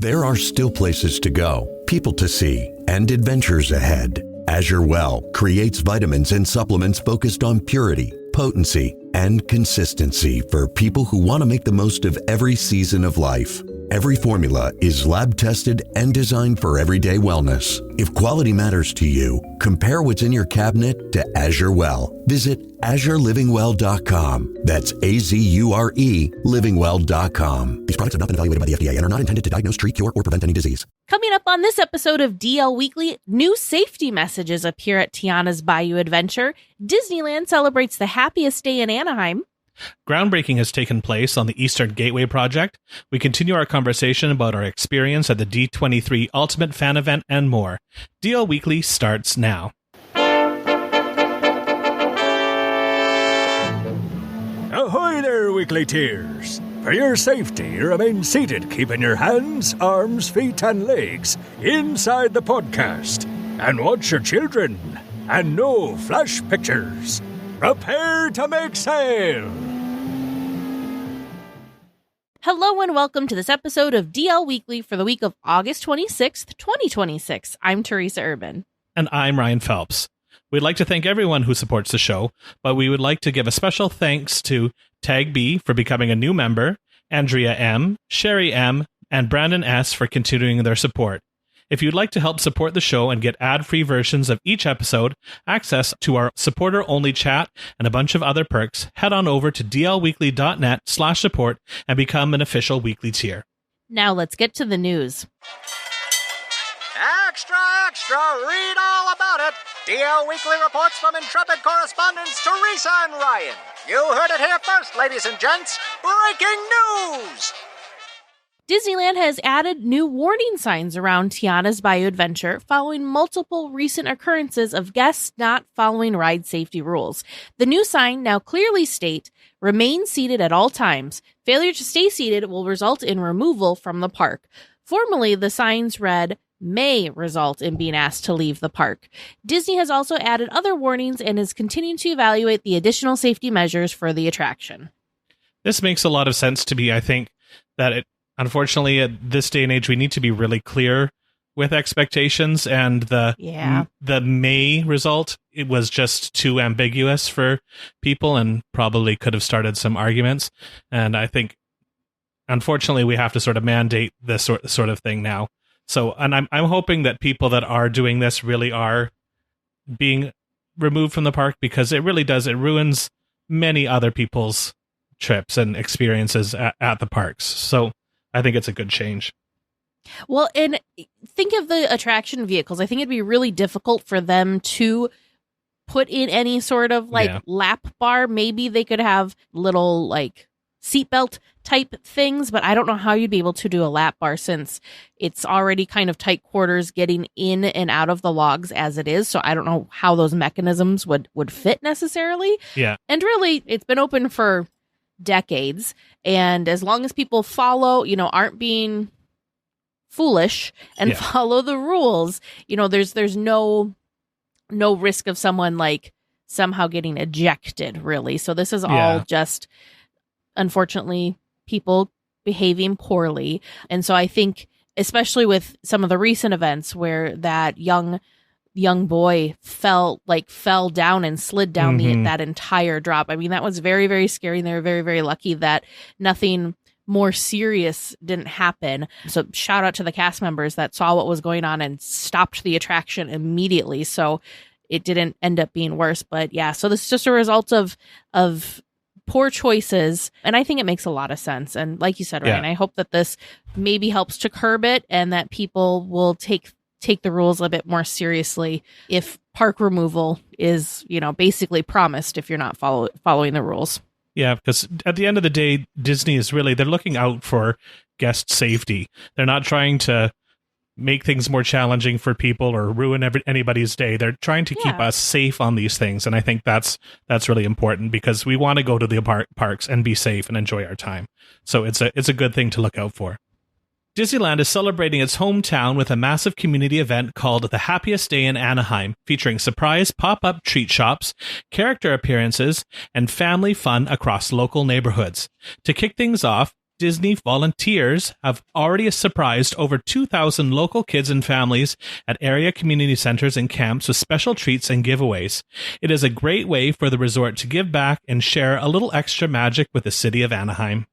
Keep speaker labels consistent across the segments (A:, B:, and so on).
A: There are still places to go, people to see, and adventures ahead. Azure Well creates vitamins and supplements focused on purity, potency, and consistency for people who want to make the most of every season of life. Every formula is lab tested and designed for everyday wellness. If quality matters to you, compare what's in your cabinet to Azure Well. Visit AzureLivingWell.com. That's AZURE livingwell.com. These products have not been evaluated by the FDA and are not intended to diagnose, treat, cure, or prevent any disease.
B: Coming up on this episode of DL Weekly, new safety messages appear at Tiana's Bayou adventure. Disneyland celebrates the happiest day in Anaheim.
C: Groundbreaking has taken place on the Eastern Gateway project. We continue our conversation about our experience at the D23 Ultimate Fan Event and more. DL Weekly starts now.
D: Ahoy there, Weekly Tears! For your safety, remain seated, keeping your hands, arms, feet, and legs inside the podcast. And watch your children. And no flash pictures. Prepare to make sail!
B: Hello and welcome to this episode of DL Weekly for the week of August 26th, 2026. I'm Teresa Urban.
C: And I'm Ryan Phelps. We'd like to thank everyone who supports the show, but we would like to give a special thanks to Tag B for becoming a new member, Andrea M, Sherry M, and Brandon S for continuing their support. If you'd like to help support the show and get ad-free versions of each episode, access to our supporter-only chat, and a bunch of other perks, head on over to dlweekly.net/support and become an official weekly tier.
B: Now let's get to the news.
E: Extra, extra, read all about it. DL Weekly reports from intrepid correspondents Teresa and Ryan. You heard it here first, ladies and gents. Breaking news!
B: Disneyland has added new warning signs around Tiana's Bayou adventure following multiple recent occurrences of guests not following ride safety rules. The new sign now clearly state, remain seated at all times. Failure to stay seated will result in removal from the park. Formerly, the signs read, may result in being asked to leave the park. Disney has also added other warnings and is continuing to evaluate the additional safety measures for the attraction.
C: This makes a lot of sense to me. I think that unfortunately, at this day and age, we need to be really clear with expectations, and the may result, it was just too ambiguous for people and probably could have started some arguments. And I think, unfortunately, we have to sort of mandate this sort of thing now. So, and I'm hoping that people that are doing this really are being removed from the park, because it really does, it ruins many other people's trips and experiences at the parks. So I think it's a good change.
B: Well, and think of the attraction vehicles. I think it'd be really difficult for them to put in any sort of lap bar. Maybe they could have little seatbelt type things, but I don't know how you'd be able to do a lap bar since it's already kind of tight quarters getting in and out of the logs as it is. So I don't know how those mechanisms would fit necessarily.
C: Yeah.
B: And really, it's been open for decades, and as long as people follow, aren't being foolish and follow the rules, there's no risk of someone somehow getting ejected, really. So this is all just, unfortunately, people behaving poorly. And so I think, especially with some of the recent events where that young boy fell down and slid down that entire drop. I mean, that was very, very scary. And they were very, very lucky that nothing more serious didn't happen. So shout out to the cast members that saw what was going on and stopped the attraction immediately. So it didn't end up being worse. But yeah, so this is just a result of poor choices. And I think it makes a lot of sense. And like you said, Ryan, I hope that this maybe helps to curb it and that people will take the rules a bit more seriously if park removal is, basically promised if you're not following the rules.
C: Yeah, because at the end of the day, Disney is they're looking out for guest safety. They're not trying to make things more challenging for people or ruin anybody's day. They're trying to keep us safe on these things. And I think that's really important, because we want to go to the parks and be safe and enjoy our time. So it's a good thing to look out for. Disneyland is celebrating its hometown with a massive community event called the Happiest Day in Anaheim, featuring surprise pop-up treat shops, character appearances, and family fun across local neighborhoods. To kick things off, Disney volunteers have already surprised over 2,000 local kids and families at area community centers and camps with special treats and giveaways. It is a great way for the resort to give back and share a little extra magic with the city of Anaheim.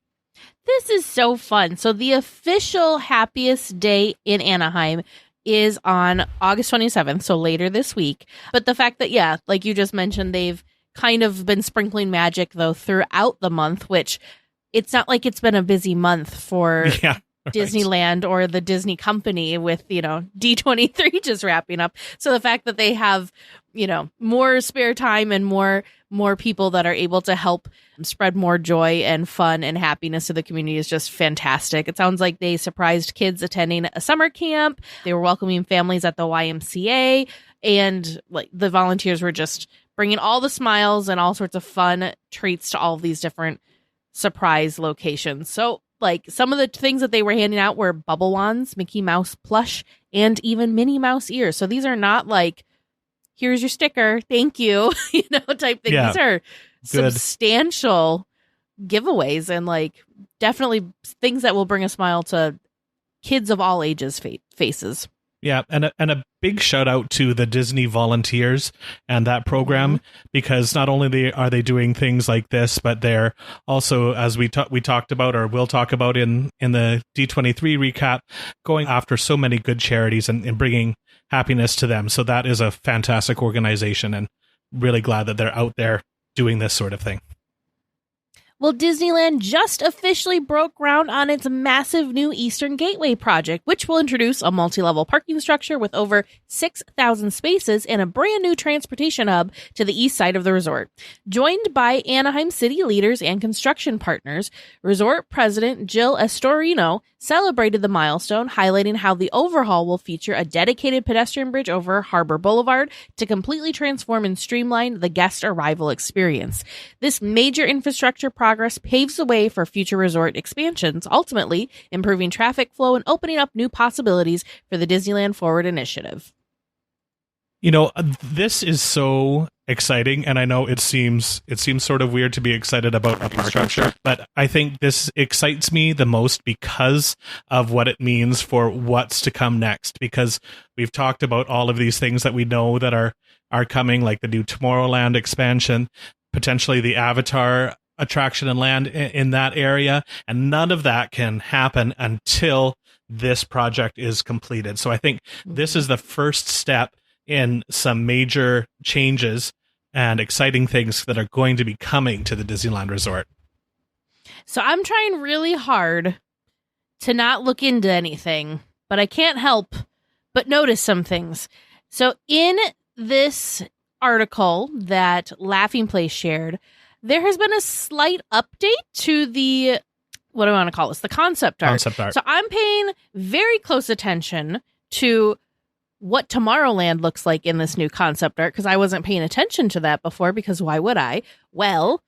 B: This is so fun. So the official Happiest Day in Anaheim is on August 27th, so later this week. But the fact that, yeah, like you just mentioned, they've kind of been sprinkling magic, though, throughout the month, which it's not like it's been a busy month for Disneyland or the Disney company with, you know, D23 just wrapping up. So the fact that they have, you know, more spare time and more people that are able to help spread more joy and fun and happiness to the community is just fantastic. It sounds like they surprised kids attending a summer camp. They were welcoming families at the YMCA, and like the volunteers were just bringing all the smiles and all sorts of fun treats to all of these different surprise locations. So like some of the things that they were handing out were bubble wands, Mickey Mouse plush, and even Minnie Mouse ears. So these are not like, here's your sticker, thank you, you know, type thing.
C: Yeah,
B: these are
C: good,
B: substantial giveaways and like definitely things that will bring a smile to kids of all ages faces.
C: Yeah, and a big shout out to the Disney volunteers and that program, because not only are they doing things like this, but they're also, as we talked about, or will talk about in the D23 recap, going after so many good charities and bringing happiness to them. So that is a fantastic organization, and really glad that they're out there doing this sort of thing.
B: Well, Disneyland just officially broke ground on its massive new Eastern Gateway project, which will introduce a multi-level parking structure with over 6,000 spaces and a brand new transportation hub to the east side of the resort. Joined by Anaheim city leaders and construction partners, resort president Jill Estorino celebrated the milestone, highlighting how the overhaul will feature a dedicated pedestrian bridge over Harbor Boulevard to completely transform and streamline the guest arrival experience. This major infrastructure progress paves the way for future resort expansions, ultimately improving traffic flow and opening up new possibilities for the Disneyland Forward initiative.
C: You know, this is so exciting, and I know it seems sort of weird to be excited about infrastructure, but I think this excites me the most because of what it means for what's to come next, because we've talked about all of these things that we know that are coming, like the new Tomorrowland expansion, potentially the Avatar attraction and land in that area, and none of that can happen until this project is completed. So I think this is the first step in some major changes and exciting things that are going to be coming to the Disneyland Resort.
B: So I'm trying really hard to not look into anything, but I can't help but notice some things. So in this article that Laughing Place shared, there has been a slight update to the, what do I want to call this? The concept art. So I'm paying very close attention to what Tomorrowland looks like in this new concept art, because I wasn't paying attention to that before, because why would I? Well,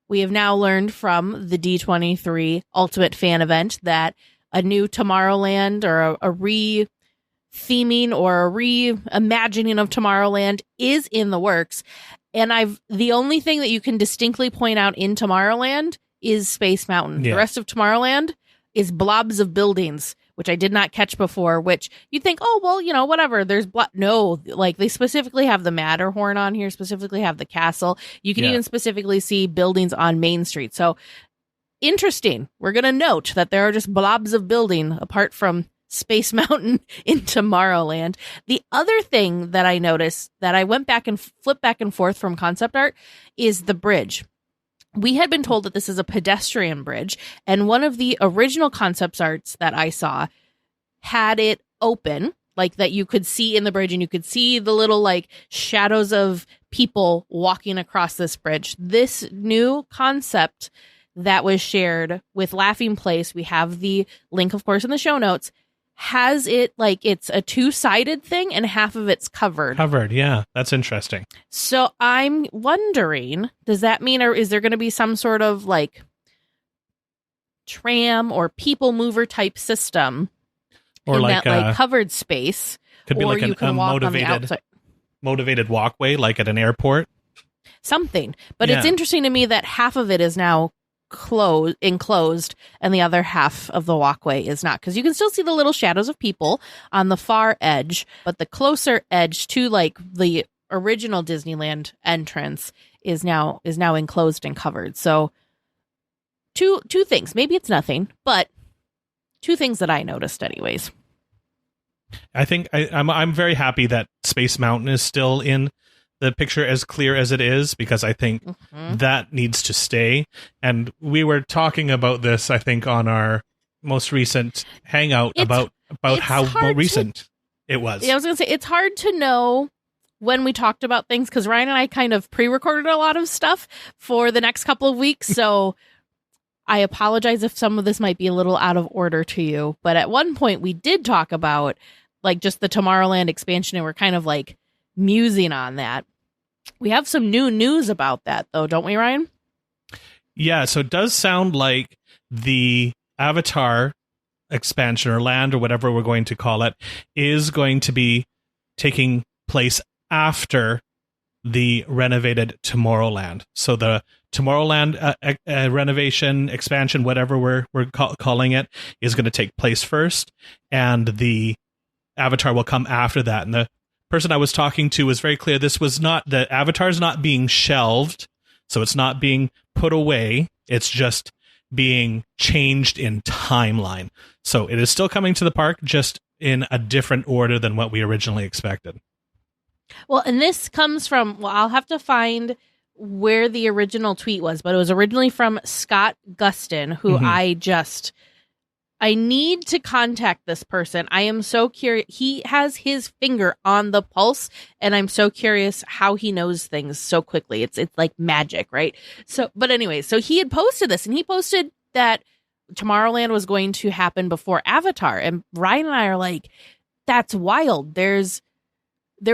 B: we have now learned from the D23 Ultimate Fan Event that a new Tomorrowland, or a re-theming or a reimagining of Tomorrowland is in the works. And the only thing that you can distinctly point out in Tomorrowland is Space Mountain. Yeah. The rest of Tomorrowland is blobs of buildings, which I did not catch before, which you'd think, oh, well, you know, whatever. There's no, like they specifically have the Matterhorn on here, specifically have the castle. You can even specifically see buildings on Main Street. So interesting. We're going to note that there are just blobs of building apart from Space Mountain in Tomorrowland. The other thing that I noticed that I went back and flipped back and forth from concept art is the bridge. We had been told that this is a pedestrian bridge, and one of the original concept arts that I saw had it open, like that you could see in the bridge, and you could see the little like shadows of people walking across this bridge. This new concept that was shared with Laughing Place, we have the link, of course, in the show notes, has it like it's a two-sided thing and half of it's covered.
C: Yeah. That's interesting.
B: So I'm wondering, does that mean, or is there going to be some sort of like tram or people mover type system
C: or
B: in
C: like
B: that like covered space?
C: Could be
B: or
C: like
B: you can walk on the outside.
C: Motivated walkway, like at an airport.
B: Something. But it's interesting to me that half of it is now enclosed, and the other half of the walkway is not, because you can still see the little shadows of people on the far edge, but the closer edge to like the original Disneyland entrance is now enclosed and covered. So two things, maybe it's nothing, but two things that I noticed anyways.
C: I think I'm very happy that Space Mountain is still in the picture as clear as it is, because I think that needs to stay. And we were talking about this, I think, on our most recent hangout about how recent it was.
B: Yeah, I was going to say, it's hard to know when we talked about things, because Ryan and I kind of pre-recorded a lot of stuff for the next couple of weeks. So I apologize if some of this might be a little out of order to you. But at one point we did talk about like just the Tomorrowland expansion, and we're kind of like musing on that. We have some new news about that, though, don't we, Ryan?
C: Yeah, so it does sound like the Avatar expansion, or land, or whatever we're going to call it, is going to be taking place after the renovated Tomorrowland. So the Tomorrowland renovation, expansion, whatever we're calling it, is going to take place first, and the Avatar will come after that. And the person I was talking to was very clear. This was not, the Avatar's not being shelved, so it's not being put away. It's just being changed in timeline. So it is still coming to the park, just in a different order than what we originally expected.
B: Well, and this comes from, well, I'll have to find where the original tweet was, but it was originally from Scott Gustin, who I need to contact this person. I am so curious. He has his finger on the pulse, and I'm so curious how he knows things so quickly. It's like magic, right? So, but anyway, so he had posted this, and he posted that Tomorrowland was going to happen before Avatar, and Ryan and I are like, that's wild. There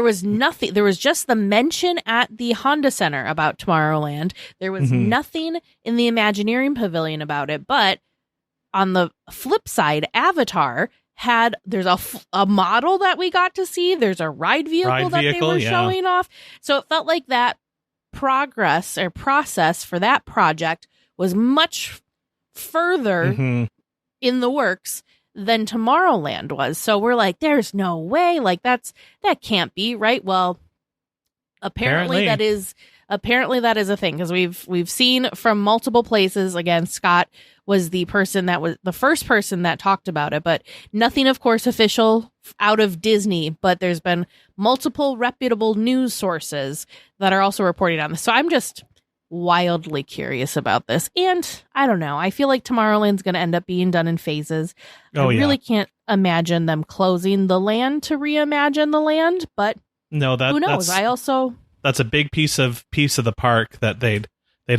B: was nothing. There was just the mention at the Honda Center about Tomorrowland. There was nothing in the Imagineering Pavilion about it, but on the flip side, Avatar there's a model that we got to see. There's a ride vehicle that they were showing off. So it felt like that process for that project was much further in the works than Tomorrowland was. So we're like, there's no way, like that can't be right. Well, apparently that is a thing, because we've seen from multiple places. Again, Scott was the first person that talked about it, but nothing, of course, official out of Disney. But there's been multiple reputable news sources that are also reporting on this. So I'm just wildly curious about this. And I don't know, I feel like Tomorrowland's going to end up being done in phases. I really can't imagine them closing the land to reimagine the land, but no, who knows?
C: That's a big piece of the park that they'd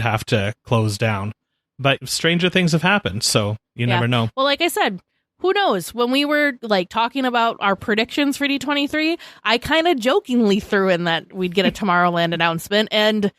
C: have to close down. But stranger things have happened, so you never know. Well,
B: like I said, who knows? When we were like talking about our predictions for D23, I kind of jokingly threw in that we'd get a Tomorrowland announcement, and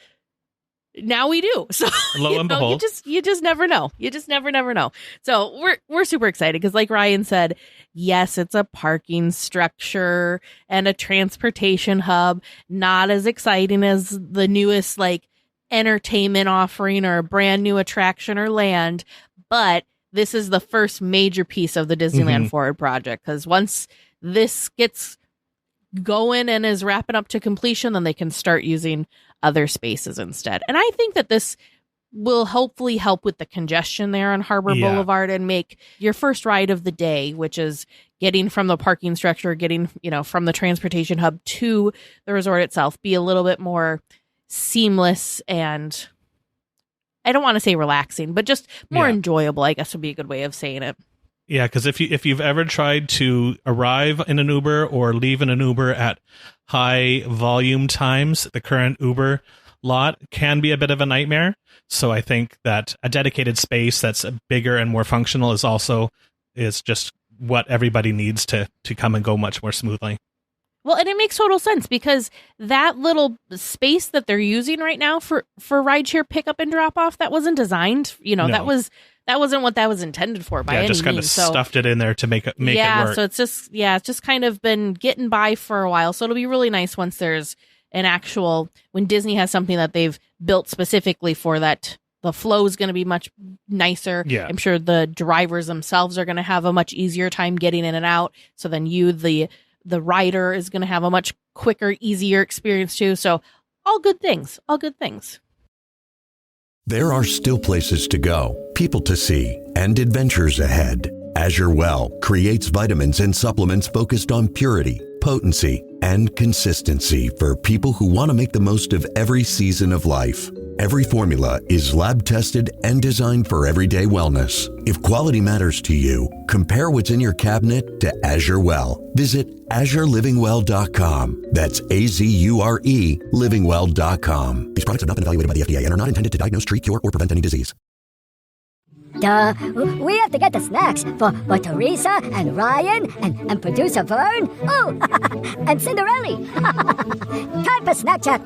B: now we do. So
C: lo and behold,
B: you just never know. You just never know. So we're super excited, because like Ryan said, yes, it's a parking structure and a transportation hub. Not as exciting as the newest like entertainment offering or a brand new attraction or land, but this is the first major piece of the Disneyland Forward project, because once this gets going and is wrapping up to completion, then they can start using other spaces instead. And I think that this will hopefully help with the congestion there on Harbor Boulevard, and make your first ride of the day, which is getting from the parking structure, getting, from the transportation hub to the resort itself, be a little bit more seamless, and I don't want to say relaxing, but just more enjoyable, I guess would be a good way of saying it.
C: Yeah, because if you've ever tried to arrive in an Uber or leave in an Uber at high volume times, the current Uber lot can be a bit of a nightmare. So I think that a dedicated space that's bigger and more functional is just what everybody needs to come and go much more smoothly.
B: Well, and it makes total sense, because that little space that they're using right now for rideshare pickup and drop off, that wasn't designed, no. that wasn't what that was intended for by any means.
C: Just kind of stuffed it in there to make it work.
B: So it's just kind of been getting by for a while. So it'll be really nice once there's when Disney has something that they've built specifically for that the flow is going to be much nicer.
C: Yeah.
B: I'm sure the drivers themselves are going to have a much easier time getting in and out. So then you, the rider, is going to have a much quicker, easier experience too. So all good things. All good things.
A: There are still places to go, people to see, and adventures ahead. Azure Well creates vitamins and supplements focused on purity, potency, and consistency for people who want to make the most of every season of life. Every formula is lab tested and designed for everyday wellness. If quality matters to you, compare what's in your cabinet to Azure Well. Visit AzureLivingWell.com. That's AZURE livingwell.com. These products have not been evaluated by the FDA and are not intended to diagnose, treat, cure, or prevent any disease.
F: We have to get the snacks for Teresa and Ryan and producer Vern. Oh, and Cinderella. Time for SnackChat.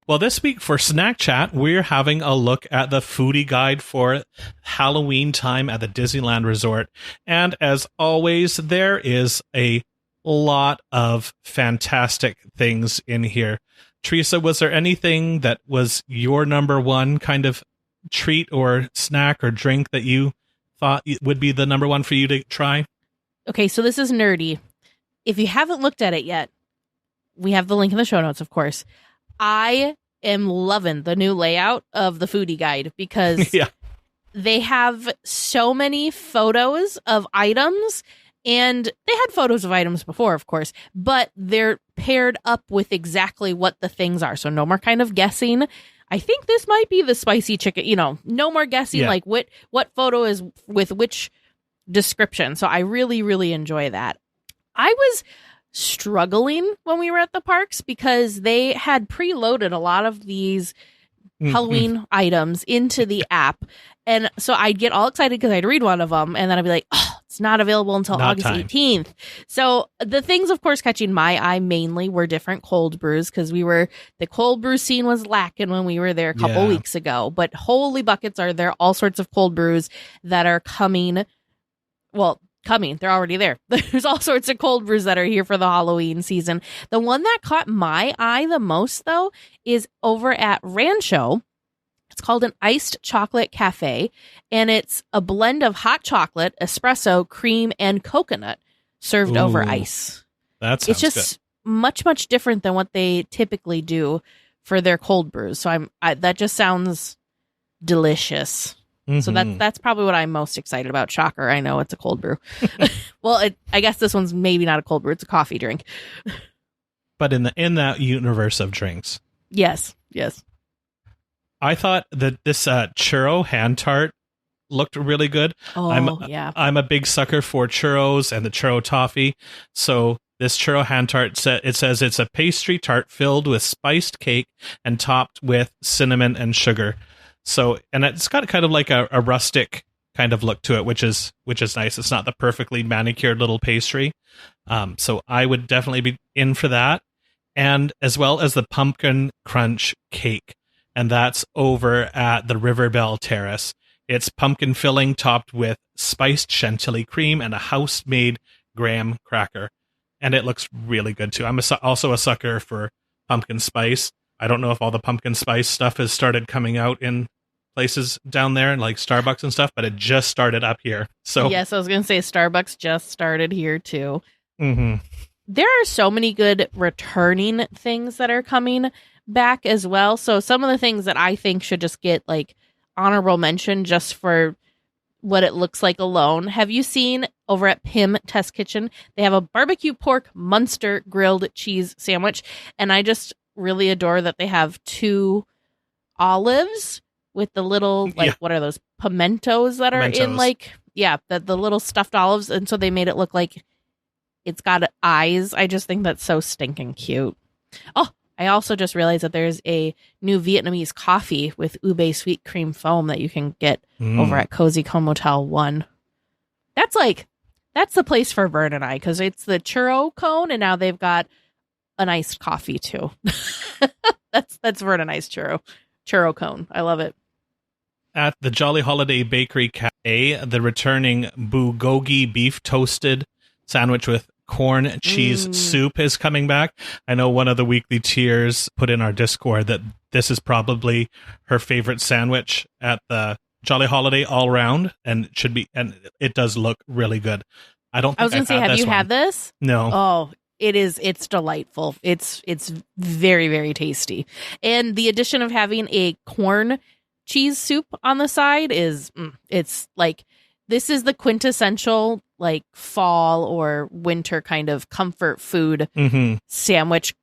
C: Well, this week for SnackChat, we're having a look at the foodie guide for Halloween time at the Disneyland Resort. And as always, there is a lot of fantastic things in here. Teresa, was there anything that was your number one kind of treat or snack or drink that you thought would be the number one for you to try?
B: Okay, so this is nerdy. If you haven't looked at it yet, we have the link in the show notes, of course. I am loving the new layout of the foodie guide because they have so many photos of items, and they had photos of items before, of course, but they're paired up with exactly what the things are. So no more kind of guessing. I think this might be the spicy chicken, no more guessing like what photo is with which description. So I really, really enjoy that. I was struggling when we were at the parks because they had preloaded a lot of these Halloween items into the app. And so I'd get all excited because I'd read one of them and then I'd be like, oh, it's not available until August 18th. So the things, of course, catching my eye mainly were different cold brews because the cold brew scene was lacking when we were there a couple weeks ago. But holy buckets, are there all sorts of cold brews that are coming. Well, they're already there. There's all sorts of cold brews that are here for the Halloween season. The one that caught my eye the most, though, is over at Rancho. It's called an iced chocolate cafe, and it's a blend of hot chocolate, espresso, cream, and coconut served over ice.
C: That sounds
B: It's just much, much different than what they typically do for their cold brews. So that just sounds delicious. So that's probably what I'm most excited about. Shocker, I know it's a cold brew. Well, I guess this one's maybe not a cold brew; it's a coffee drink.
C: But in that universe of drinks,
B: yes.
C: I thought that this churro hand tart looked really good. I'm a big sucker for churros and the churro toffee. So this churro hand tart, it says it's a pastry tart filled with spiced cake and topped with cinnamon and sugar. So, and it's got kind of like a rustic kind of look to it, which is nice. It's not the perfectly manicured little pastry. So I would definitely be in for that. And as well as the pumpkin crunch cake. And that's over at the Riverbell Terrace. It's pumpkin filling topped with spiced chantilly cream and a house-made graham cracker. And it looks really good too. I'm also a sucker for pumpkin spice. I don't know if all the pumpkin spice stuff has started coming out in places down there, like Starbucks and stuff, but it just started up here. So
B: yes, I was going to say Starbucks just started here too.
C: Mm-hmm.
B: There are so many good returning things that are coming back as well. So some of the things that I think should just get like honorable mention just for what it looks like alone. Have you seen over at Pim Test Kitchen? They have a barbecue pork Munster grilled cheese sandwich, and I just really adore that they have 2 olives with the little, what are those, pimentos that are in the little stuffed olives. And so they made it look like it's got eyes. I just think that's so stinking cute. Oh, I also just realized that there's a new Vietnamese coffee with ube sweet cream foam that you can get over at Cozy Cone Motel 1. That's the place for Vern and I, because it's the churro cone, and now they've got an iced coffee too. That's Vern and I's churro cone. I love it.
C: At the Jolly Holiday Bakery Cafe, the returning bulgogi beef toasted sandwich with corn cheese soup is coming back. I know one of the weekly tiers put in our Discord that this is probably her favorite sandwich at the Jolly Holiday all round, and it does look really good. I was going to say,
B: have you had this?
C: No.
B: Oh, it's delightful. It's very, very tasty. And the addition of having a corn cheese soup on the side it's like, this is the quintessential like fall or winter kind of comfort food sandwich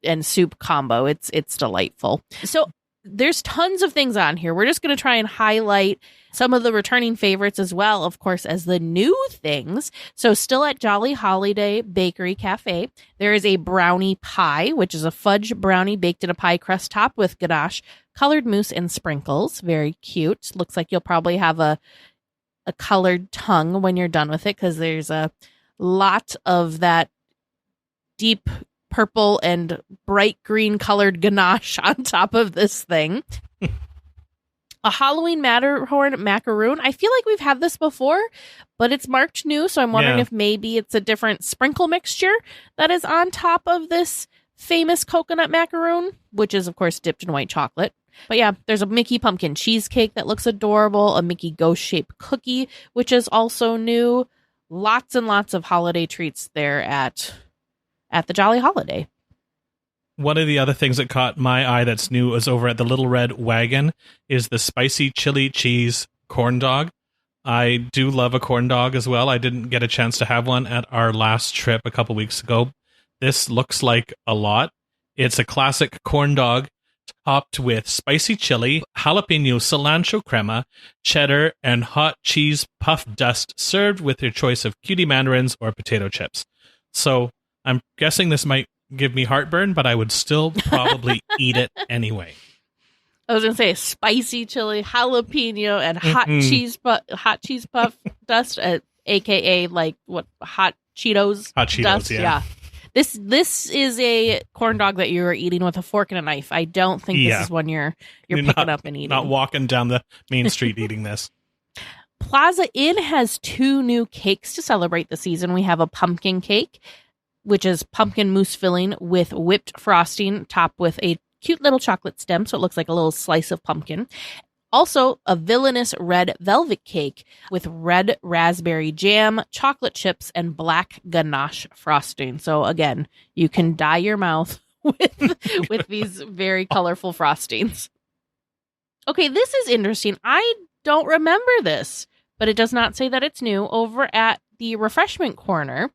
B: and soup combo. It's delightful. So there's tons of things on here. We're just going to try and highlight some of the returning favorites as well, of course, as the new things. So still at Jolly Holiday Bakery Cafe, there is a brownie pie, which is a fudge brownie baked in a pie crust top with ganache, colored mousse, and sprinkles. Very cute. Looks like you'll probably have a colored tongue when you're done with it, because there's a lot of that deep purple and bright green colored ganache on top of this thing. A Halloween Matterhorn macaroon. I feel like we've had this before, but it's marked new, so I'm wondering if maybe it's a different sprinkle mixture that is on top of this famous coconut macaroon, which is, of course, dipped in white chocolate. But yeah, there's a Mickey pumpkin cheesecake that looks adorable, a Mickey ghost-shaped cookie, which is also new. Lots and lots of holiday treats there at the Jolly Holiday.
C: One of the other things that caught my eye that's new is over at the Little Red Wagon is the spicy chili cheese corn dog. I do love a corn dog as well. I didn't get a chance to have one at our last trip a couple weeks ago. This looks like a lot. It's a classic corn dog topped with spicy chili, jalapeno, cilantro crema, cheddar, and hot cheese puff dust, served with your choice of cutie mandarins or potato chips. So I'm guessing this might give me heartburn, but I would still probably eat it anyway.
B: I was going to say spicy chili, jalapeno, and hot cheese puff dust, aka like what, hot Cheetos?
C: Hot Cheetos,
B: dust?
C: yeah.
B: This is a corn dog that you are eating with a fork and a knife. I don't think this is one you're picking up and eating.
C: Not walking down the main street eating this.
B: Plaza Inn has 2 new cakes to celebrate the season. We have a pumpkin cake, which is pumpkin mousse filling with whipped frosting, topped with a cute little chocolate stem, so it looks like a little slice of pumpkin. Also, a villainous red velvet cake with red raspberry jam, chocolate chips, and black ganache frosting. So again, you can dye your mouth with these very colorful frostings. Okay, this is interesting. I don't remember this, but it does not say that it's new. Over at the refreshment corner,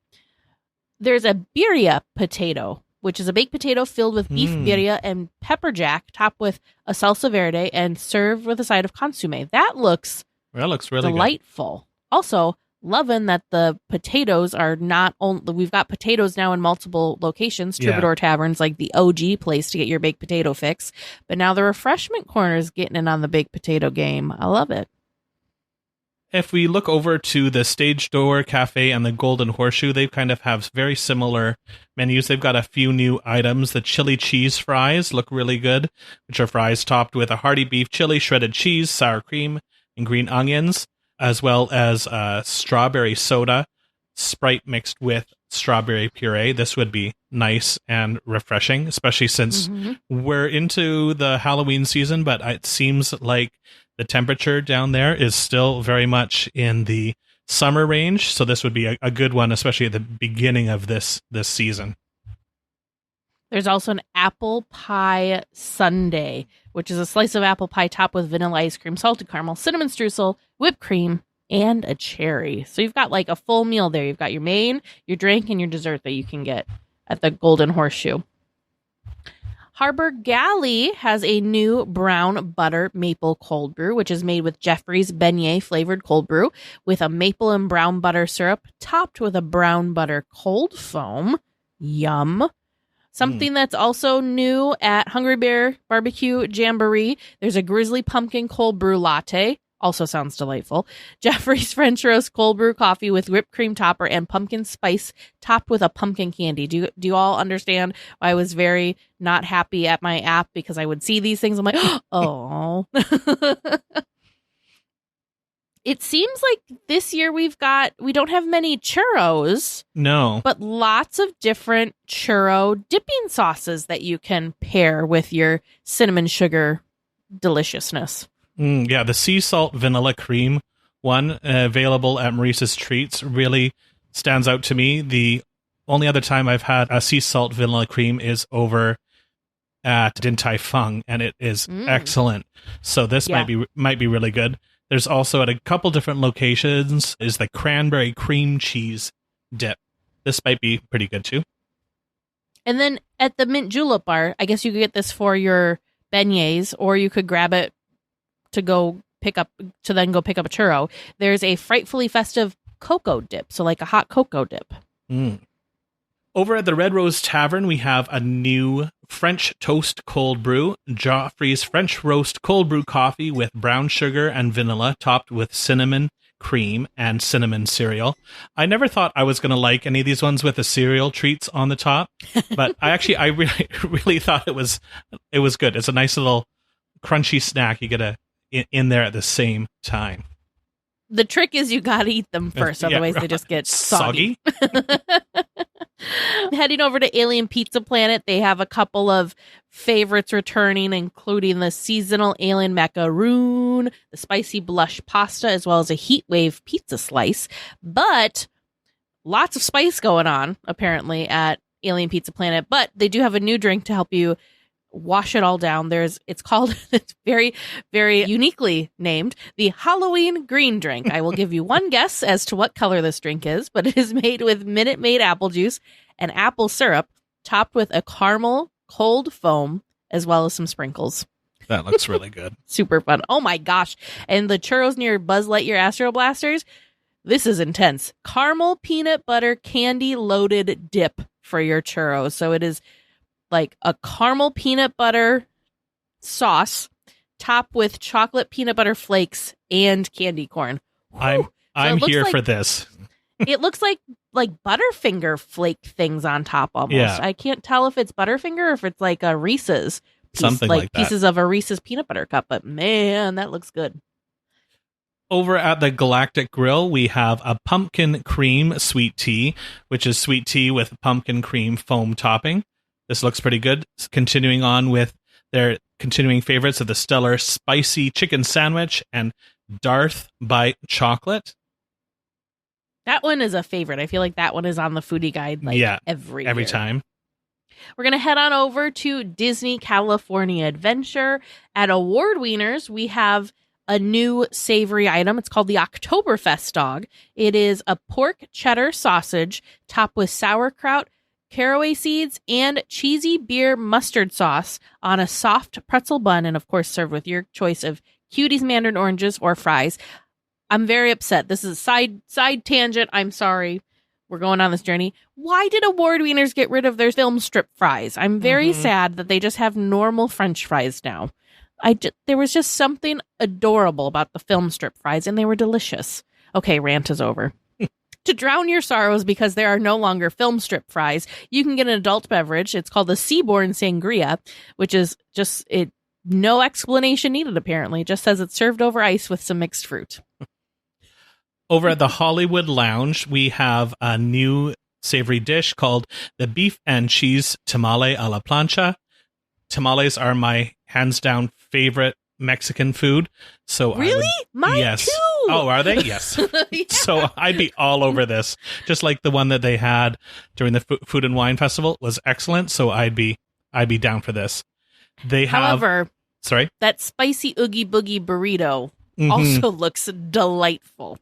B: there's a birria potato, which is a baked potato filled with beef birria and pepper jack, topped with a salsa verde and served with a side of consomme. That looks
C: really
B: delightful. Good. Also, loving that the potatoes are not only, we've got potatoes now in multiple locations. Troubadour Tavern's like the OG place to get your baked potato fix, but now the refreshment corner is getting in on the baked potato game. I love it.
C: If we look over to the Stage Door Cafe and the Golden Horseshoe, they kind of have very similar menus. They've got a few new items. The chili cheese fries look really good, which are fries topped with a hearty beef chili, shredded cheese, sour cream, and green onions, as well as strawberry soda, Sprite mixed with strawberry puree. This would be nice and refreshing, especially since we're into the Halloween season, but it seems like the temperature down there is still very much in the summer range, so this would be a good one, especially at the beginning of this season.
B: There's also an apple pie sundae, which is a slice of apple pie topped with vanilla ice cream, salted caramel, cinnamon streusel, whipped cream, and a cherry. So you've got like a full meal there. You've got your main, your drink, and your dessert that you can get at the Golden Horseshoe. Harbor Galley has a new brown butter maple cold brew, which is made with Jeffrey's beignet flavored cold brew with a maple and brown butter syrup topped with a brown butter cold foam. Yum. Something that's also new at Hungry Bear Barbecue Jamboree. There's a grizzly pumpkin cold brew latte. Also sounds delightful. Jeffrey's French roast cold brew coffee with whipped cream topper and pumpkin spice topped with a pumpkin candy. Do you all understand why I was very not happy at my app? Because I would see these things. I'm like, oh. it seems like this year we don't have many churros.
C: No.
B: But lots of different churro dipping sauces that you can pair with your cinnamon sugar deliciousness.
C: Yeah, the sea salt vanilla cream one available at Maurice's Treats really stands out to me. The only other time I've had a sea salt vanilla cream is over at Din Tai Fung, and it is excellent. So this might be really good. There's also at a couple different locations is the cranberry cream cheese dip. This might be pretty good too.
B: And then at the mint julep bar, I guess you could get this for your beignets, or you could grab it to then go pick up a churro. There's a frightfully festive cocoa dip, so like a hot cocoa dip.
C: Over at the Red Rose Tavern, we have a new French toast cold brew, Joffrey's French roast cold brew coffee with brown sugar and vanilla, topped with cinnamon cream and cinnamon cereal. I never thought I was going to like any of these ones with the cereal treats on the top, but I really thought it was good. It's a nice little crunchy snack you get in there at the same time.
B: The trick is you got to eat them first, otherwise they just get soggy. Heading over to Alien Pizza Planet, they have a couple of favorites returning, including the seasonal alien macaroon, the spicy blush pasta, as well as a heat wave pizza slice. But lots of spice going on, apparently, at Alien Pizza Planet. But they do have a new drink to help you wash it all down. It's very, very uniquely named the Halloween green drink. I will give you one guess as to what color this drink is, but it is made with Minute Maid apple juice and apple syrup, topped with a caramel cold foam, as well as some sprinkles.
C: That looks really good.
B: Super fun. Oh my gosh. And the churros near Buzz Lightyear Astro Blasters, this is intense. Caramel peanut butter candy loaded dip for your churros. So it is like a caramel peanut butter sauce topped with chocolate peanut butter flakes and candy corn.
C: I'm here for this.
B: It looks like Butterfinger flake things on top almost.
C: Yeah.
B: I can't tell if it's Butterfinger or if it's like a Reese's piece,
C: something like that.
B: Pieces of a Reese's peanut butter cup, but man, that looks good.
C: Over at the Galactic Grill, we have a pumpkin cream sweet tea, which is sweet tea with pumpkin cream foam topping. This looks pretty good. Continuing on with their continuing favorites of the stellar spicy chicken sandwich and Darth Bite chocolate.
B: That one is a favorite. I feel like that one is on the foodie guide every year.
C: Time.
B: We're going to head on over to Disney California Adventure. At Award Wieners, we have a new savory item. It's called the Oktoberfest dog. It is a pork cheddar sausage topped with sauerkraut, caraway seeds, and cheesy beer mustard sauce on a soft pretzel bun, and of course served with your choice of Cuties mandarin oranges or fries. I'm very upset. This is a side tangent. I'm sorry. We're going on this journey. Why did Award Wieners get rid of their film strip fries? I'm very sad that they just have normal French fries now. There was just something adorable about the film strip fries, and they were delicious. Okay, rant is over. To drown your sorrows because there are no longer film strip fries, you can get an adult beverage. It's called the Seaborn Sangria, which is just no explanation needed, apparently. It just says it's served over ice with some mixed fruit.
C: Over at the Hollywood Lounge, we have a new savory dish called the beef and cheese tamale a la plancha. Tamales are my hands-down favorite Mexican food. So
B: really? Mine too.
C: Oh, are they? Yes.
B: Yeah.
C: So I'd be all over this. Just like the one that they had during the Food and Wine Festival was excellent. So I'd be down for this.
B: However,
C: sorry,
B: that spicy Oogie Boogie burrito also looks delightful.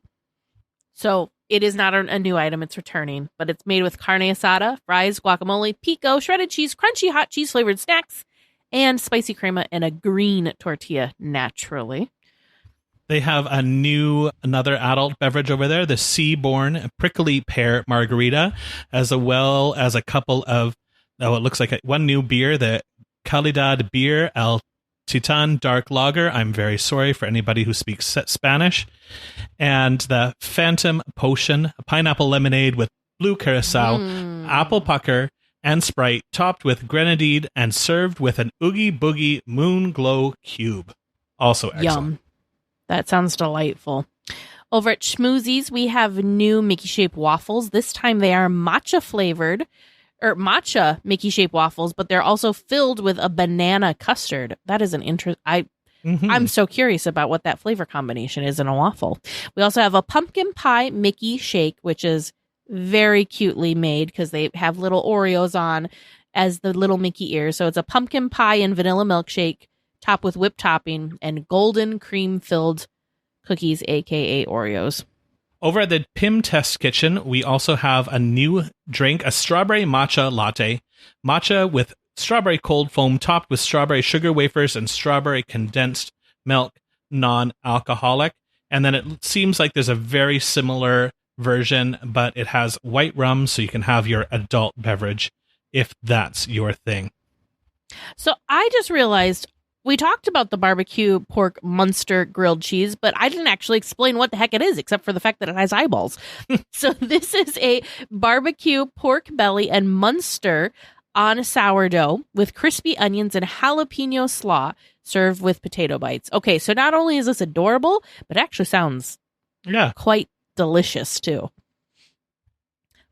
B: So it is not a new item. It's returning, but it's made with carne asada, fries, guacamole, pico, shredded cheese, crunchy hot cheese flavored snacks, and spicy crema and a green tortilla, naturally.
C: They have another adult beverage over there, the Seaborn Prickly Pear Margarita, as well as a couple of, it looks like one new beer, the Calidad Beer El Titan Dark Lager. I'm very sorry for anybody who speaks Spanish. And the Phantom Potion, a pineapple lemonade with blue curacao, apple pucker, and Sprite, topped with grenadine and served with an Oogie Boogie Moon Glow cube. Also excellent.
B: Yum. That sounds delightful. Over at Schmoozies, we have new Mickey Shape waffles. This time they are matcha flavored, or matcha Mickey Shape waffles, but they're also filled with a banana custard. That is an I'm so curious about what that flavor combination is in a waffle. We also have a pumpkin pie Mickey shake, which is very cutely made because they have little Oreos on as the little Mickey ears. So it's a pumpkin pie and vanilla milkshake topped with whipped topping and golden cream filled cookies, aka Oreos.
C: Over at the Pim Test Kitchen, we also have a new drink, a strawberry matcha latte. Matcha with strawberry cold foam topped with strawberry sugar wafers and strawberry condensed milk, non-alcoholic. And then it seems like there's a very similar version, but it has white rum, so you can have your adult beverage if that's your thing.
B: So I just realized we talked about the barbecue pork Munster grilled cheese, but I didn't actually explain what the heck it is, except for the fact that it has eyeballs. So this is a barbecue pork belly and Munster on sourdough with crispy onions and jalapeno slaw served with potato bites. Okay, so not only is this adorable, but it actually sounds quite delicious too.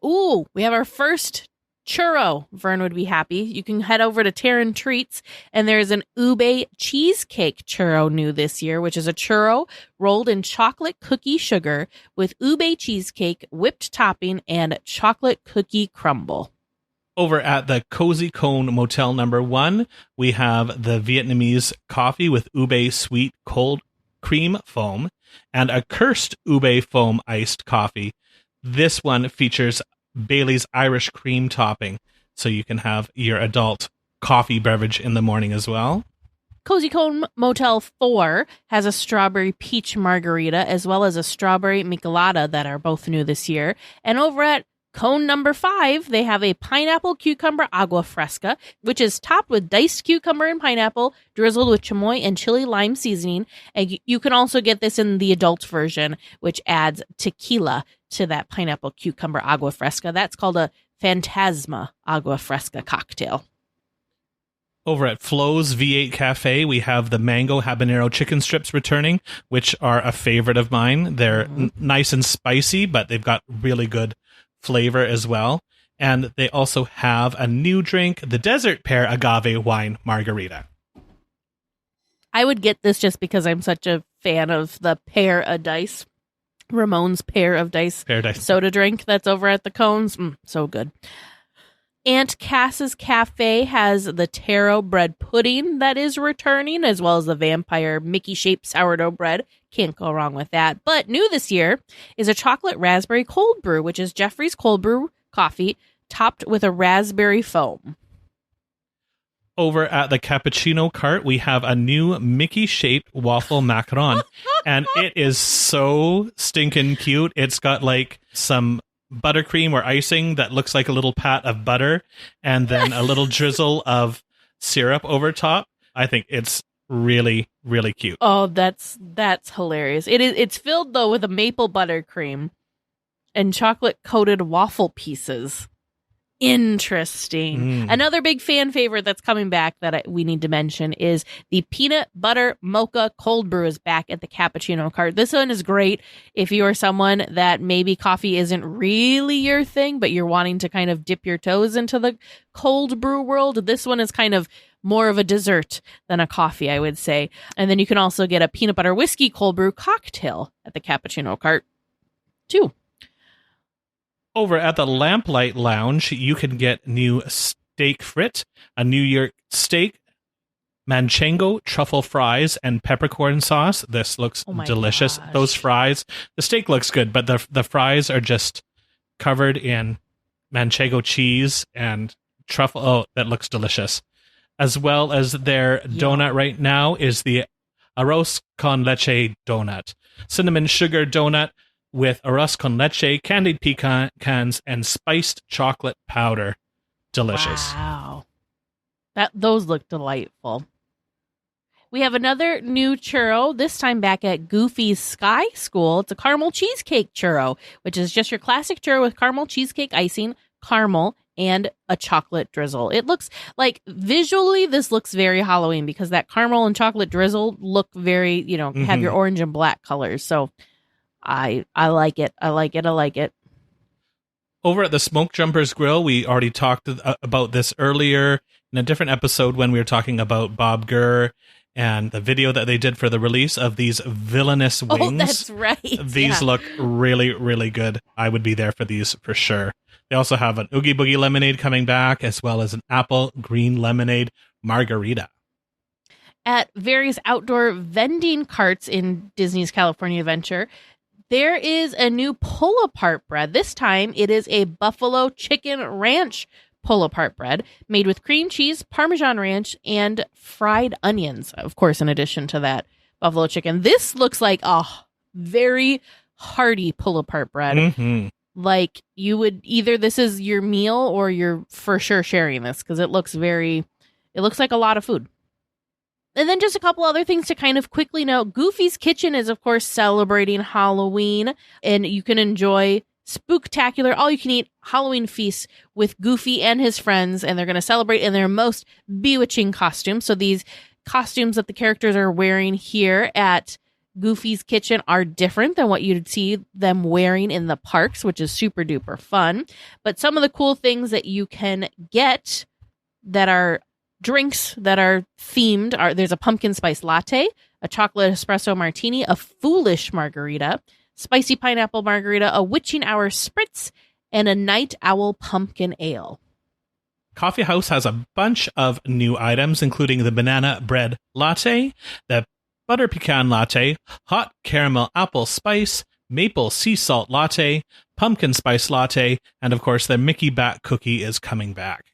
B: Ooh, we have our first churro. Vern would be happy. You can head over to Terran Treats, and there's an ube cheesecake churro new this year, which is a churro rolled in chocolate cookie sugar with ube cheesecake, whipped topping, and chocolate cookie crumble.
C: Over at the Cozy Cone Motel number 1, we have the Vietnamese coffee with ube sweet cold cream foam and a cursed ube foam iced coffee. This one features Bailey's Irish cream topping, so you can have your adult coffee beverage in the morning as well.
B: Cozy Cone Motel 4 has a strawberry peach margarita as well as a strawberry michelada that are both new this year. And over at Cone number 5, they have a pineapple cucumber agua fresca, which is topped with diced cucumber and pineapple, drizzled with chamoy and chili lime seasoning. And you can also get this in the adult version, which adds tequila to that pineapple cucumber agua fresca. That's called a Fantasma agua fresca cocktail.
C: Over at Flo's V8 Cafe, we have the mango habanero chicken strips returning, which are a favorite of mine. They're nice and spicy, but they've got really good flavor as well. And they also have a new drink, the Desert Pear Agave Wine Margarita.
B: I would get this just because I'm such a fan of the Pear of Dice, Ramon's Pear of Dice soda drink that's over at the Cones. So good. Aunt Cass's Cafe has the taro bread pudding that is returning, as well as the vampire Mickey-shaped sourdough bread. Can't go wrong with that. But new this year is a chocolate raspberry cold brew, which is Jeffrey's cold brew coffee topped with a raspberry foam.
C: Over at the Cappuccino Cart, we have a new Mickey-shaped waffle macaron, and it is so stinking cute. It's got like some buttercream or icing that looks like a little pat of butter, and then a little drizzle of syrup over top. I think it's really, really cute.
B: Oh, that's hilarious. It's filled though with a maple buttercream and chocolate coated waffle pieces. Interesting. Another big fan favorite that's coming back that we need to mention is the peanut butter mocha cold brew is back at the Cappuccino Cart. This one is great if you are someone that maybe coffee isn't really your thing, but you're wanting to kind of dip your toes into the cold brew world. This one is kind of more of a dessert than a coffee, I would say. And then you can also get a peanut butter whiskey cold brew cocktail at the Cappuccino Cart too.
C: Over at the Lamplight Lounge, you can get new steak frit, a New York steak, manchego, truffle fries, and peppercorn sauce. This looks delicious.
B: Gosh.
C: Those fries, the steak looks good, but the fries are just covered in manchego cheese and truffle. Oh, that looks delicious. As well as their donut right now is the arroz con leche donut. Cinnamon sugar donut with arroz con leche, candied pecans, and spiced chocolate powder. Delicious.
B: Wow. Those look delightful. We have another new churro, this time back at Goofy's Sky School. It's a caramel cheesecake churro, which is just your classic churro with caramel cheesecake icing, caramel, and a chocolate drizzle. It looks like visually this looks very Halloween because that caramel and chocolate drizzle look very, have your orange and black colors. So I like it. I like it. I like it.
C: Over at the Smoke Jumpers Grill, we already talked about this earlier in a different episode when we were talking about Bob Gurr and the video that they did for the release of these villainous wings.
B: Oh, that's right.
C: These look really, really good. I would be there for these for sure. They also have an Oogie Boogie lemonade coming back, as well as an apple green lemonade margarita.
B: At various outdoor vending carts in Disney's California Adventure, there is a new pull-apart bread. This time, it is a buffalo chicken ranch pull-apart bread made with cream cheese, Parmesan ranch, and fried onions, of course, in addition to that buffalo chicken. This looks like a very hearty pull-apart bread.
C: Mm-hmm.
B: Like, you would either this is your meal or you're for sure sharing this, because it looks like a lot of food. And then just a couple other things to kind of quickly note. Goofy's Kitchen is, of course, celebrating Halloween, and you can enjoy spooktacular, all-you-can-eat Halloween feasts with Goofy and his friends, and they're going to celebrate in their most bewitching costumes. So these costumes that the characters are wearing here at Goofy's Kitchen are different than what you'd see them wearing in the parks, which is super duper fun. But some of the cool things that you can get that are drinks that are themed are there's a pumpkin spice latte, a chocolate espresso martini, a foolish margarita, spicy pineapple margarita, a witching hour spritz, and a night owl pumpkin ale.
C: Coffee House has a bunch of new items, including the banana bread latte, the butter pecan latte, hot caramel apple spice, maple sea salt latte, pumpkin spice latte, and of course their Mickey Bat cookie is coming back.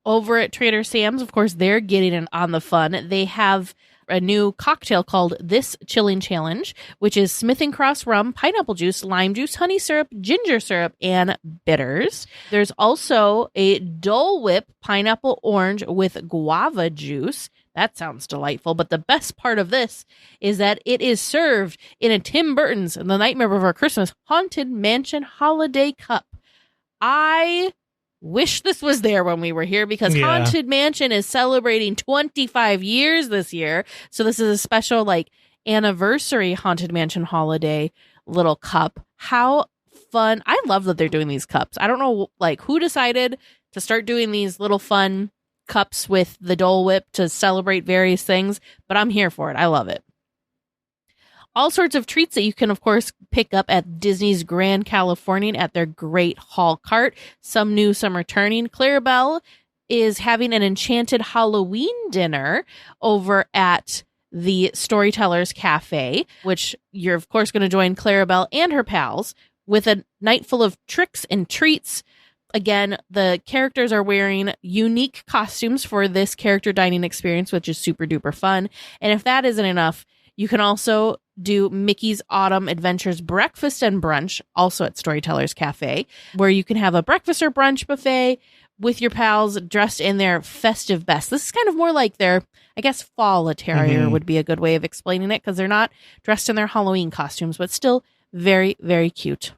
B: Over at Trader Sam's, of course, they're getting in on the fun. They have a new cocktail called This Chilling Challenge, which is Smith & Cross rum, pineapple juice, lime juice, honey syrup, ginger syrup, and bitters. There's also a Dole Whip pineapple orange with guava juice. That sounds delightful. But the best part of this is that it is served in a Tim Burton's The Nightmare Before Christmas Haunted Mansion Holiday Cup. I wish this was there when we were here, because Haunted Mansion is celebrating 25 years this year. So this is a special anniversary Haunted Mansion holiday little cup. How fun. I love that they're doing these cups. I don't know who decided to start doing these little fun cups with the Dole Whip to celebrate various things, but I'm here for it. I love it. All sorts of treats that you can, of course, pick up at Disney's Grand Californian at their Great Hall Cart. Some new, some returning. Clarabelle is having an enchanted Halloween dinner over at the Storytellers Cafe, which you're, of course, going to join Clarabelle and her pals with a night full of tricks and treats. Again, the characters are wearing unique costumes for this character dining experience, which is super duper fun. And if that isn't enough, you can also do Mickey's Autumn Adventures breakfast and brunch, also at Storytellers Cafe, where you can have a breakfast or brunch buffet with your pals dressed in their festive best. This is kind of more like their, I guess, fall attire would be a good way of explaining it, because they're not dressed in their Halloween costumes, but still very, very cute.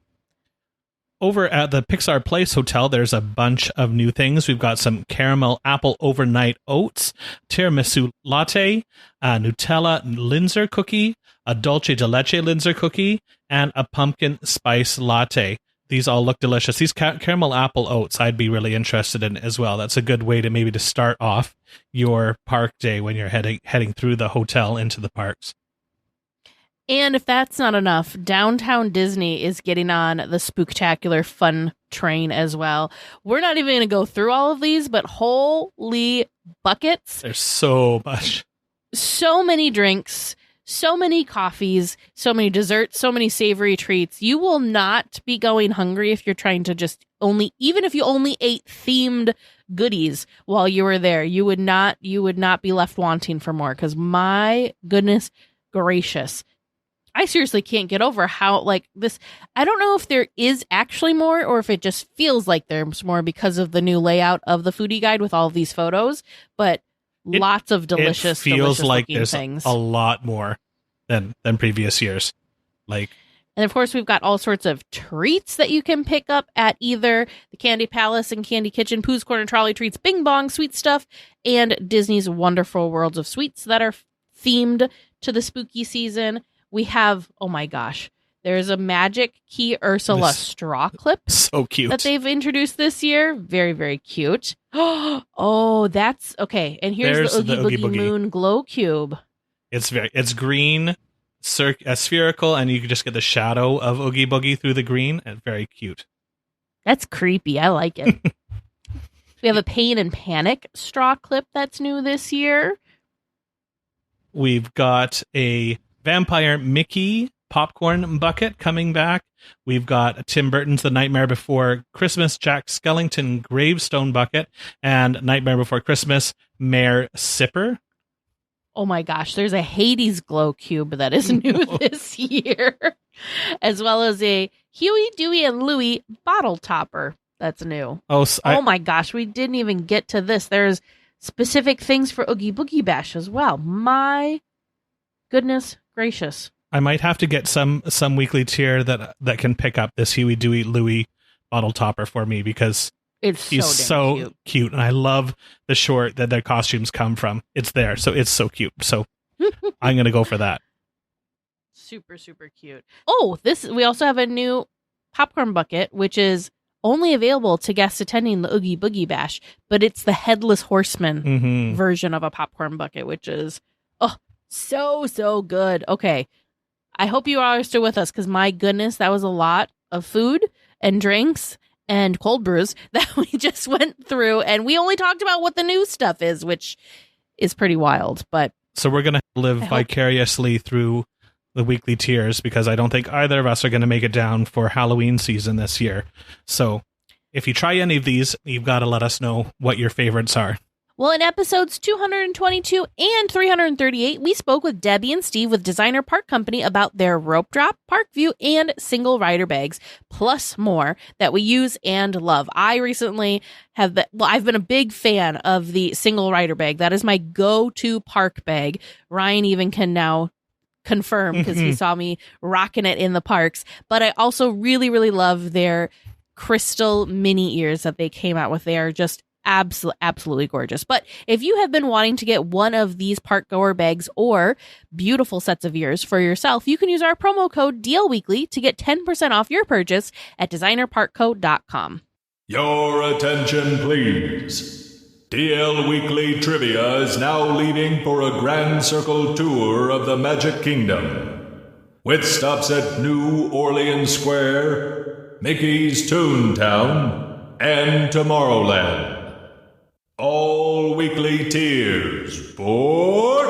C: Over at the Pixar Place Hotel, there's a bunch of new things. We've got some caramel apple overnight oats, tiramisu latte, a Nutella Linzer cookie, a dulce de leche Linzer cookie, and a pumpkin spice latte. These all look delicious. These caramel apple oats I'd be really interested in as well. That's a good way to start off your park day when you're heading through the hotel into the parks.
B: And if that's not enough, Downtown Disney is getting on the spooktacular fun train as well. We're not even going to go through all of these, but holy buckets.
C: There's so much.
B: So many drinks, so many coffees, so many desserts, so many savory treats. You will not be going hungry if you're trying to even if you only ate themed goodies while you were there. You would not be left wanting for more, because my goodness gracious. I seriously can't get over how this. I don't know if there is actually more, or if it just feels like there's more because of the new layout of the foodie guide with all of these photos, but lots of delicious,
C: it feels like
B: there's
C: things. A lot more than previous years. And
B: of course, we've got all sorts of treats that you can pick up at either the Candy Palace and Candy Kitchen, Pooh's Corner Trolley Treats, Bing Bong Sweet Stuff, and Disney's Wonderful Worlds of Sweets that are themed to the spooky season. We have, oh my gosh, There's a Magic Key Ursula straw clip.
C: So cute.
B: That they've introduced this year. Very, very cute. Oh, that's okay. And here's the Oogie Boogie Moon glow cube.
C: It's green, spherical, and you can just get the shadow of Oogie Boogie through the green. And very cute.
B: That's creepy. I like it. We have a Pain and Panic straw clip that's new this year.
C: We've got a Vampire Mickey popcorn bucket coming back. We've got Tim Burton's The Nightmare Before Christmas Jack Skellington gravestone bucket and Nightmare Before Christmas Mayor Sipper.
B: Oh my gosh, there's a Hades glow cube that is new this year, as well as a Huey, Dewey, and Louie bottle topper that's new.
C: Oh
B: my gosh, we didn't even get to this. There's specific things for Oogie Boogie Bash as well. My goodness gracious.
C: I might have to get some weekly tier that can pick up this Huey, Dewey, Louie bottle topper for me because he's so cute. And I love the short that their costumes come from. It's there. So it's so cute. So I'm going to go for that.
B: Super, super cute. Oh, we also have a new popcorn bucket, which is only available to guests attending the Oogie Boogie Bash, but it's the Headless Horseman version of a popcorn bucket, which is so good. Okay. I hope you are still with us because my goodness, that was a lot of food and drinks and cold brews that we just went through. And we only talked about what the new stuff is, which is pretty wild. But
C: so we're going to live vicariously through the weekly tiers because I don't think either of us are going to make it down for Halloween season this year. So if you try any of these, you've got to let us know what your favorites are.
B: Well, in episodes 222 and 338, we spoke with Debbie and Steve with Designer Park Company about their rope drop, park view, and single rider bags, plus more that we use and love. I recently I've been a big fan of the single rider bag. That is my go-to park bag. Ryan even can now confirm because he saw me rocking it in the parks. But I also really, really love their crystal mini ears that they came out with. They are just absolutely gorgeous. But if you have been wanting to get one of these park goer bags or beautiful sets of ears for yourself, you can use our promo code DLWeekly to get 10% off your purchase at designerparkco.com.
G: Your attention, please. DL Weekly Trivia is now leaving for a Grand Circle tour of the Magic Kingdom, with stops at New Orleans Square, Mickey's Toontown, and Tomorrowland. All weekly tiers for...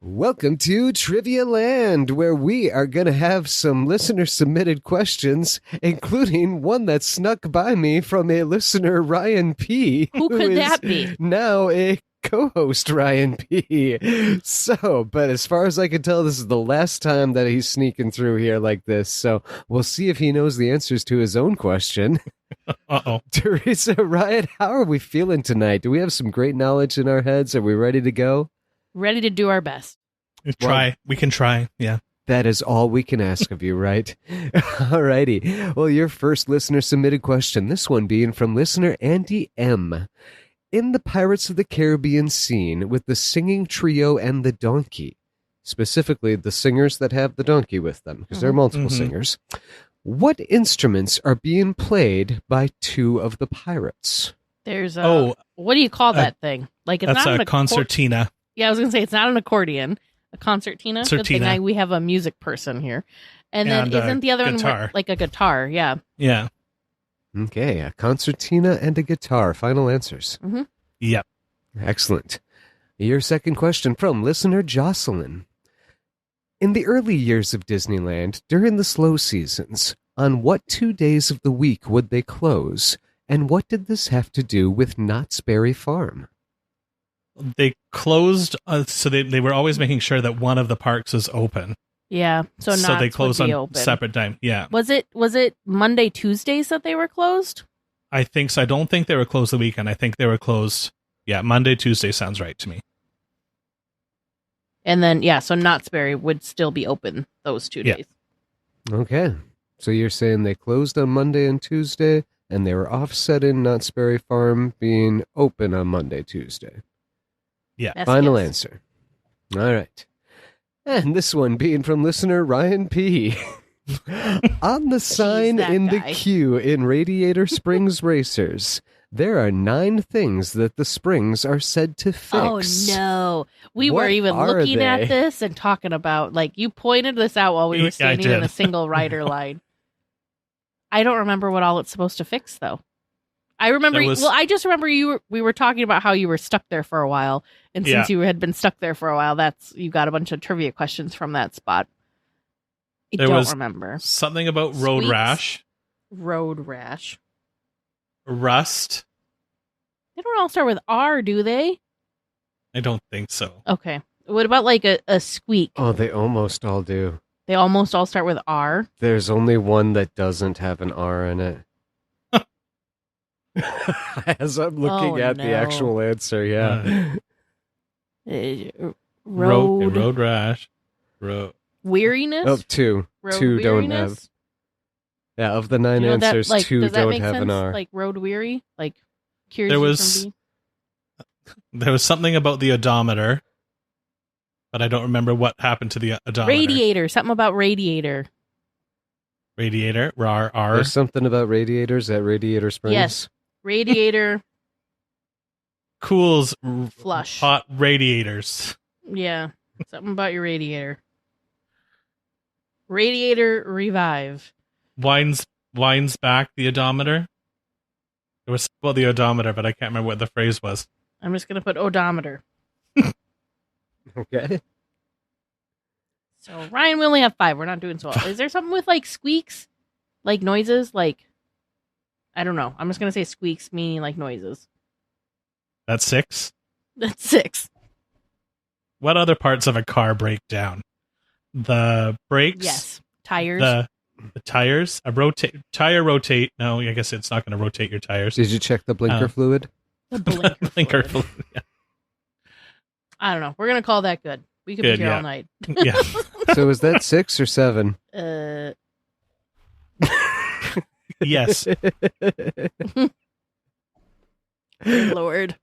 H: Welcome to Trivia Land, where we are going to have some listener-submitted questions, including one that snuck by me from a listener, Ryan P.
B: Who could that be?
H: Now a co-host, Ryan P. So, but as far as I can tell, this is the last time that he's sneaking through here like this, so we'll see if he knows the answers to his own question.
C: Uh-oh.
H: Teresa, Ryan, how are we feeling tonight? Do we have some great knowledge in our heads? Are we ready to go?
B: Ready to do our best.
C: We can try. Yeah.
H: That is all we can ask of you, right? All righty. Well, your first listener submitted question, this one being from listener Andy M. In the Pirates of the Caribbean scene with the singing trio and the donkey, specifically the singers that have the donkey with them, because there are multiple singers, what instruments are being played by two of the pirates?
B: There's what do you call that thing? Like it's
C: that's
B: not
C: a concertina.
B: Yeah, I was going to say it's not an accordion. A concertina. Good thing we have a music person here. And then isn't the other
C: guitar.
B: one like a guitar? Yeah.
C: Yeah.
H: Okay, a concertina and a guitar. Final answers.
B: Mm-hmm.
C: Yep.
H: Excellent. Your second question from listener Jocelyn. In the early years of Disneyland, during the slow seasons, on what 2 days of the week would they close? And what did this have to do with Knott's Berry Farm?
C: They closed, so they were always making sure that one of the parks was open.
B: Yeah, so
C: they closed on
B: open.
C: Separate time. Yeah.
B: Was it Monday, Tuesdays that they were closed?
C: I think so. I don't think they were closed the weekend. I think they were closed. Yeah, Monday, Tuesday sounds right to me.
B: And then so Knott's Berry would still be open those 2 days.
H: Okay, so you're saying they closed on Monday and Tuesday, and they were offset in Knott's Berry Farm being open on Monday, Tuesday.
C: Yeah.
B: Best
H: Final
B: guess.
H: answer. All right. And this one being from listener Ryan P. On the sign
B: that
H: in
B: guy.
H: the queue in Radiator Springs Racers, there are 9 things that the springs are said to fix.
B: Oh no. We
H: What
B: were even
H: are
B: looking
H: they?
B: at this and talking about, like, you pointed this out while we
C: Yeah, I
B: were standing in
C: did.
B: a single rider line. I don't remember what all it's supposed to fix, though. I remember.
C: There was-
B: Well, I just remember we were talking about how you were stuck there for a while, and since you had been stuck there for a while, you got a bunch of trivia questions from that spot. I
C: There
B: don't
C: was
B: remember.
C: Something about road
B: Sweets.
C: rash,
B: Road rash.
C: rust.
B: They don't all start with R, do they?
C: I don't think so.
B: Okay. What about like a squeak?
H: Oh, they almost all do.
B: They almost all start with R.
H: There's only one that doesn't have an R in it. As I'm looking at the
B: no.
H: actual answer, yeah.
B: Road
C: Road rash. Road.
B: weariness.
H: Oh, 2.
B: Road
H: 2 don't
B: weariness?
H: have. Yeah, of the 9
B: You know that,
H: answers,
B: like,
H: 2
B: does that
H: don't
B: make
H: have
B: sense?
H: an R.
B: Like road weary, like cures
C: There
B: you
C: was-
B: from being-
C: There was something about the odometer, but I don't remember what happened to the odometer.
B: radiator. Something about radiator.
C: Radiator. R.
H: There's something about radiators at Radiator Springs.
B: Yes. Radiator
C: Cools
B: flush.
C: hot radiators.
B: Yeah, something about your radiator. Radiator revive.
C: Winds back the odometer. It was about the odometer, but I can't remember what the phrase was.
B: I'm just gonna put odometer.
H: Okay.
B: So Ryan, we only have 5. We're not doing so well. Is there something with like squeaks, like noises, like I don't know. I'm just gonna say squeaks, meaning like noises.
C: That's 6.
B: That's 6.
C: What other parts of a car break down? The brakes.
B: Yes, tires.
C: The tires. Tire rotate. No, I guess it's not going to rotate your tires.
H: Did you check the blinker fluid?
B: The blinker.
C: Blinker
B: fluid.
C: fluid, yeah.
B: I don't know. We're gonna call that good. We could
C: Good,
B: be here
C: yeah.
B: all night.
C: Yeah.
H: So is that 6 or 7?
C: Yes.
B: Good Lord.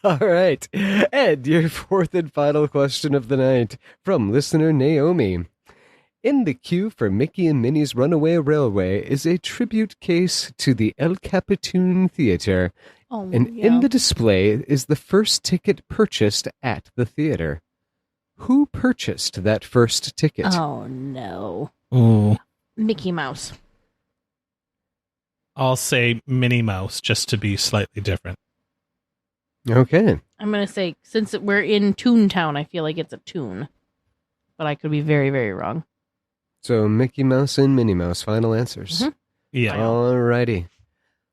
H: All right. Ed, your 4th and final question of the night from listener Naomi. In the queue for Mickey and Minnie's Runaway Railway is a tribute case to the El Capitan Theater,
B: Oh,
H: and
B: yeah.
H: in the display is the first ticket purchased at the theater. Who purchased that first ticket?
B: Oh no.
C: Ooh.
B: Mickey Mouse.
C: I'll say Minnie Mouse just to be slightly different.
H: Okay.
B: I'm gonna say since we're in Toontown, I feel like it's a tune, but I could be very, very wrong.
H: So Mickey Mouse and Minnie Mouse, final answers.
B: Mhm.
C: Yeah.
H: All righty.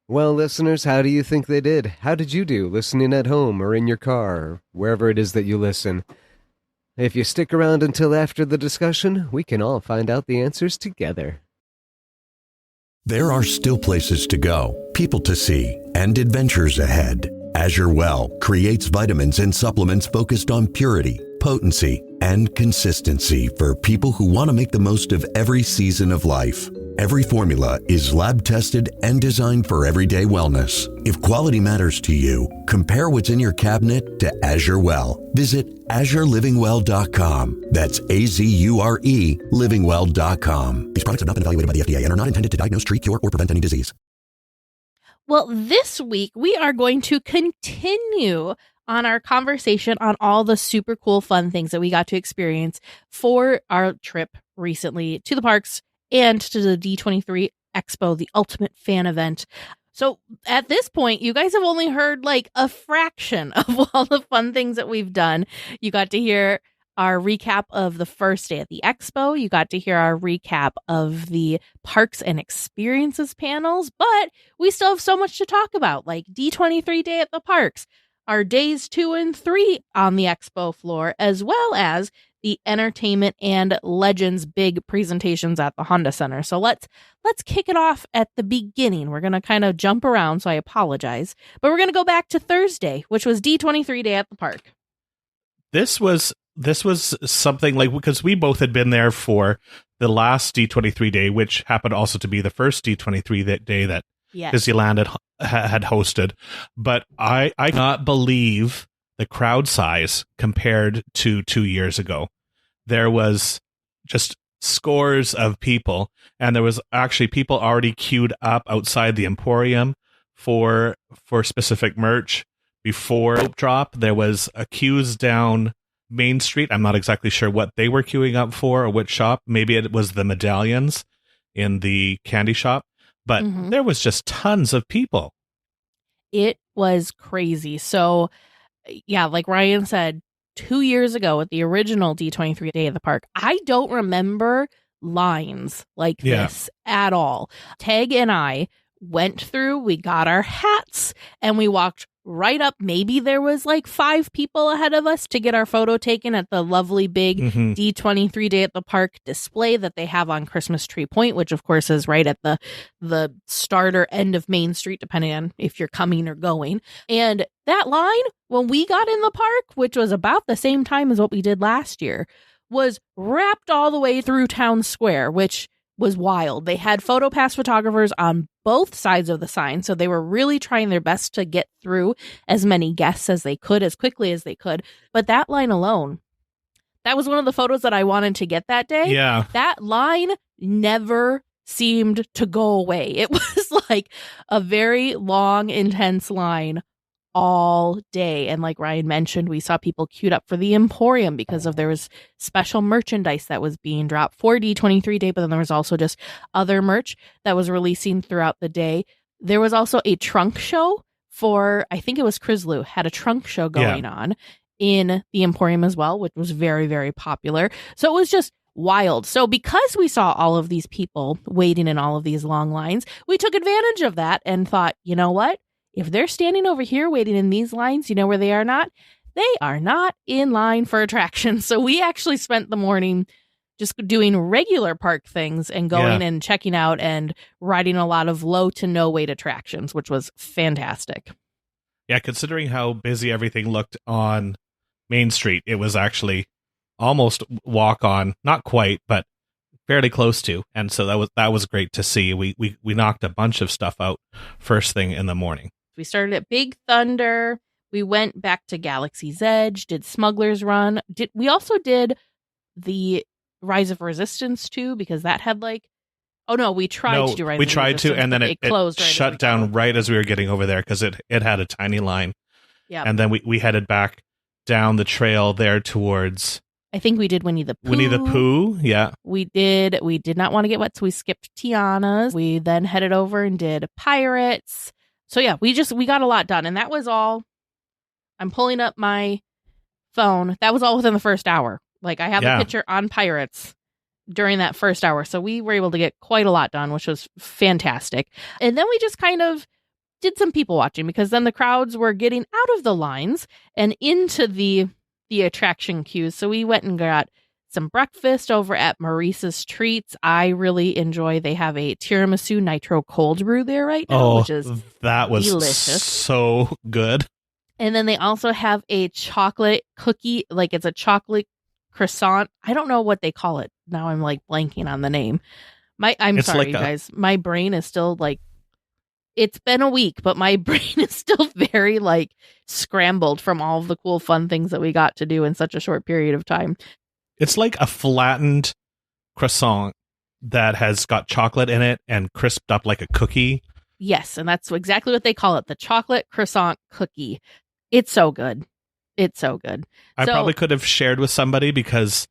H: Well, listeners, how do you think they did? How did you do listening at home or in your car or wherever it is that you listen? If you stick around until after the discussion, we can all find out the answers together.
A: There are still places to go, people to see, and adventures ahead. Azure Well creates vitamins and supplements focused on purity, potency, and consistency for people who want to make the most of every season of life. Every formula is lab tested and designed for everyday wellness. If quality matters to you, compare what's in your cabinet to Azure Well. Visit AzureLivingWell.com. That's AZURE livingwell.com. These products have not been evaluated by the FDA and are not intended to diagnose, treat, cure, or prevent any disease.
B: Well, this week we are going to continue on our conversation on all the super cool fun things that we got to experience for our trip recently to the parks and to the D23 Expo, the Ultimate Fan Event. So at this point, you guys have only heard like a fraction of all the fun things that we've done. You got to hear our recap of the first day at the expo. You got to hear our recap of the parks and experiences panels, but we still have so much to talk about, like D23 day at the parks, our days 2 and 3 on the expo floor, as well as the entertainment and legends big presentations at the Honda Center. So let's kick it off at the beginning. We're going to kind of jump around, so I apologize, but we're going to go back to Thursday, which was D23 day at the park.
C: This was something like, because we both had been there for the last D23 day, which happened also to be the first D23 that day that
B: Yes.
C: Disneyland had hosted. But I cannot believe the crowd size compared to 2 years ago. There was just scores of people, and there was actually people already queued up outside the Emporium for specific merch before Rope Drop. There was queues down Main Street. I'm not exactly sure what they were queuing up for or which shop. Maybe it was the medallions in the candy shop, but there was just tons of people.
B: It was crazy. So, yeah, like Ryan said, 2 years ago at the original D23 Day of the Park, I don't remember lines like this at all. Tag and I went through, we got our hats, and we walked right up. Maybe there was like 5 people ahead of us to get our photo taken at the lovely big D23 Day at the Park display that they have on Christmas Tree Point, which of course is right at the start or end of Main Street, depending on if you're coming or going. And that line, when we got in the park, which was about the same time as what we did last year, was wrapped all the way through Town Square, which was wild. They had PhotoPass photographers on both sides of the sign, so they were really trying their best to get through as many guests as they could, as quickly as they could. But that line alone, that was one of the photos that I wanted to get that day.
C: Yeah.
B: That line never seemed to go away. It was like a very long, intense line all day. And like Ryan mentioned, we saw people queued up for the Emporium because there was special merchandise that was being dropped for D23 Day, but then there was also just other merch that was releasing throughout the day. There was also a trunk show for, I think it was Crisloo, had a trunk show going on in the Emporium as well, which was very, very popular. So it was just wild. So because we saw all of these people waiting in all of these long lines, we took advantage of that and thought, you know what? If they're standing over here waiting in these lines, you know where they are not? They are not in line for attractions. So we actually spent the morning just doing regular park things and going and checking out and riding a lot of low to no wait attractions, which was fantastic.
C: Yeah, considering how busy everything looked on Main Street, it was actually almost walk on, not quite, but fairly close to. And so that was great to see. We knocked a bunch of stuff out first thing in the morning.
B: We started at Big Thunder. We went back to Galaxy's Edge, did Smuggler's Run. We also did the Rise of Resistance too, because that had like, oh no, we tried to do Rise of Resistance.
C: We tried to, and then it
B: closed right
C: shut down right as we were getting over there because it had a tiny line.
B: Yeah.
C: And then we headed back down the trail there towards,
B: I think we did Winnie the Pooh.
C: Winnie the Pooh, yeah.
B: We did not want to get wet, so we skipped Tiana's. We then headed over and did Pirates. So yeah, we got a lot done, and that was all. I'm pulling up my phone. That was all within the first hour. Like, I have a picture on Pirates during that first hour, so we were able to get quite a lot done, which was fantastic. And then we just kind of did some people watching, because then the crowds were getting out of the lines and into the attraction queues. So we went and got some breakfast over at Maurice's Treats. I really enjoy. They have a tiramisu nitro cold brew there right now, which is
C: that was
B: delicious.
C: So good.
B: And then they also have a chocolate cookie, like it's a chocolate croissant. I don't know what they call it. Now I'm like blanking on the name. I'm sorry, you guys. My brain is still like, it's been a week, but my brain is still very like scrambled from all of the cool fun things that we got to do in such a short period of time.
C: It's like a flattened croissant that has got chocolate in it and crisped up like a cookie.
B: Yes, and that's exactly what they call it, the chocolate croissant cookie. It's so good. It's so good.
C: I probably could have shared with somebody, because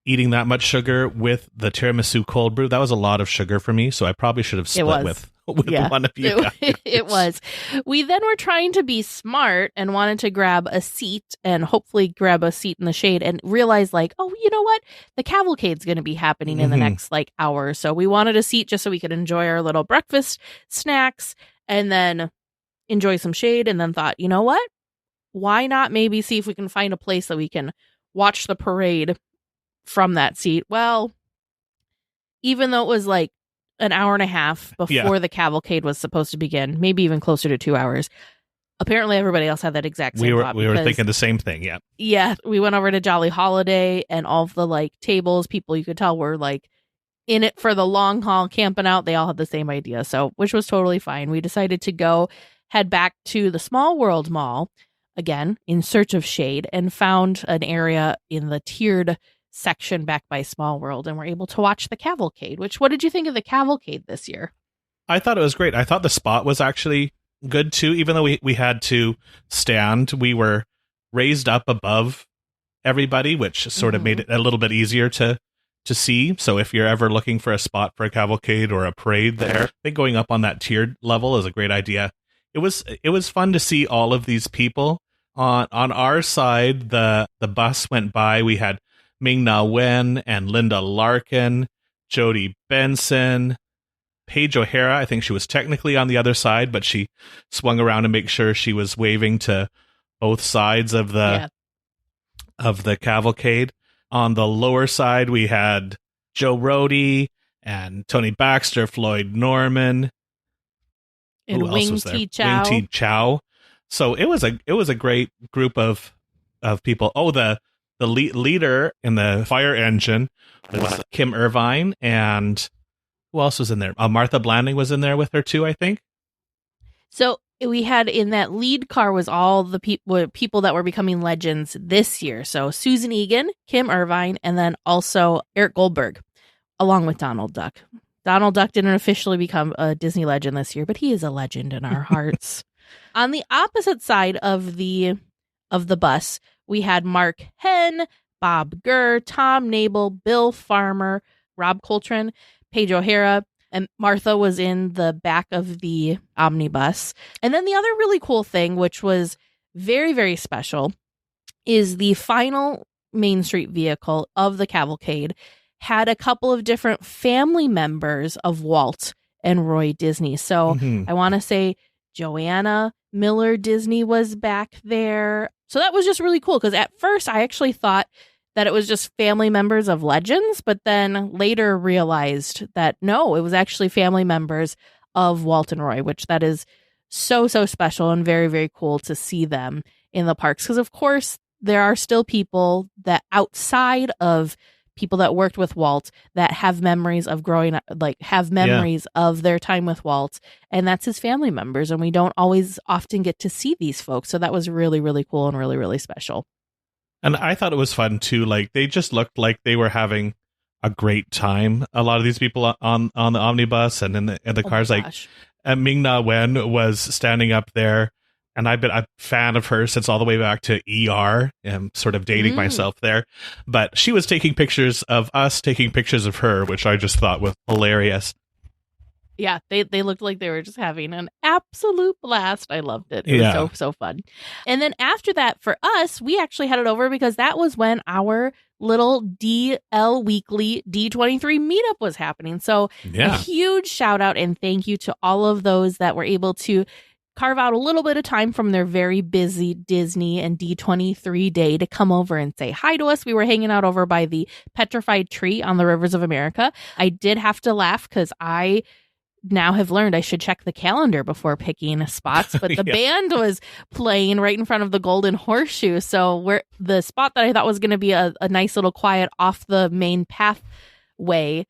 C: eating that much sugar with the tiramisu cold brew, that was a lot of sugar for me, so I probably should have split with one of you guys.
B: It was. We then were trying to be smart and wanted to grab a seat and hopefully grab a seat in the shade, and realized like, oh, you know what? The cavalcade's going to be happening in the next like hour or so. We wanted a seat just so we could enjoy our little breakfast snacks and then enjoy some shade, and then thought, you know what? Why not maybe see if we can find a place that we can watch the parade from that seat? Well, even though it was like an hour and a half before the cavalcade was supposed to begin, maybe even closer to 2 hours, apparently everybody else had that exact same thought.
C: We were thinking the same thing,
B: Yeah, we went over to Jolly Holiday, and all of the like tables, people you could tell were like in it for the long haul, camping out. They all had the same idea, so which was totally fine. We decided to head back to the Small World Mall, again, in search of shade, and found an area in the tiered section back by Small World and were able to watch the cavalcade. What did you think of the cavalcade this year?
C: I thought it was great. I thought the spot was actually good too. Even though we had to stand, we were raised up above everybody, which sort of made it a little bit easier to see. So if you're ever looking for a spot for a cavalcade or a parade there, I think going up on that tiered level is a great idea. It was fun to see all of these people. On our side, the bus went by. We had Ming-Na Wen and Linda Larkin, Jodie Benson, Paige O'Hara. I think she was technically on the other side, but she swung around to make sure she was waving to both sides of the cavalcade. On the lower side, we had Joe Rohde and Tony Baxter, Floyd Norman,
B: and Wing Ti Chow.
C: Wing Ti Chow. So it was a great group of people. Oh, the leader in the fire engine was Kim Irvine, and who else was in there? Martha Blanding was in there with her too, I think.
B: So we had in that lead car was all the people that were becoming legends this year. So Susan Egan, Kim Irvine, and then also Eric Goldberg, along with Donald Duck. Donald Duck didn't officially become a Disney legend this year, but he is a legend in our hearts. On the opposite side of the bus, we had Mark Henn, Bob Gurr, Tom Nabel, Bill Farmer, Rob Coltrane, Paige O'Hara, and Martha was in the back of the omnibus. And then the other really cool thing, which was very, very special, is the final Main Street vehicle of the cavalcade had a couple of different family members of Walt and Roy Disney. So I want to say Joanna Miller Disney was back there. So that was just really cool because at first I actually thought that it was just family members of legends, but then later realized that no, it was actually family members of Walt and Roy, which that is so, so special and very, very cool to see them in the parks. Because of course, there are still people that outside of people that worked with Walt that have memories of growing up, of their time with Walt, and that's his family members. And we don't always often get to see these folks. So that was really, really cool and really, really special.
C: And I thought it was fun too. Like they just looked like they were having a great time. A lot of these people on the omnibus and in the cars, like Ming-Na Wen was standing up there, and I've been a fan of her since all the way back to ER. I'm sort of dating myself there, but she was taking pictures of us, taking pictures of her, which I just thought was hilarious.
B: Yeah, they looked like they were just having an absolute blast. I loved it. It was so fun. And then after that, for us, we actually headed over because that was when our little DLWeekly D23 meetup was happening. So a huge shout out and thank you to all of those that were able to carve out a little bit of time from their very busy Disney and D23 day to come over and say hi to us. We were hanging out over by the petrified tree on the Rivers of America. I did have to laugh because I now have learned I should check the calendar before picking spots, but the band was playing right in front of the Golden Horseshoe. So the spot that I thought was going to be a nice little quiet off the main pathway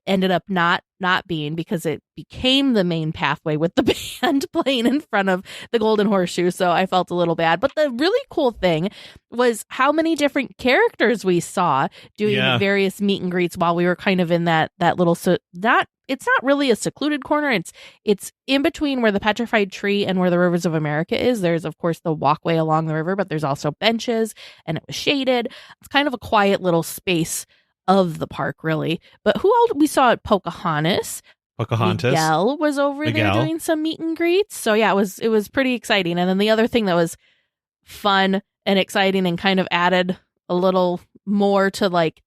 B: ended up not being, because it became the main pathway with the band playing in front of the Golden Horseshoe. So I felt a little bad. But the really cool thing was how many different characters we saw doing various meet and greets while we were kind of in that little it's not really a secluded corner. It's in between where the petrified tree and where the Rivers of America is. There's, of course, the walkway along the river, but there's also benches and it was shaded. It's kind of a quiet little space of the park, really. But who else we saw at Pocahontas? Miguel was over there doing some meet and greets. So yeah, it was pretty exciting. And then the other thing that was fun and exciting and kind of added a little more to like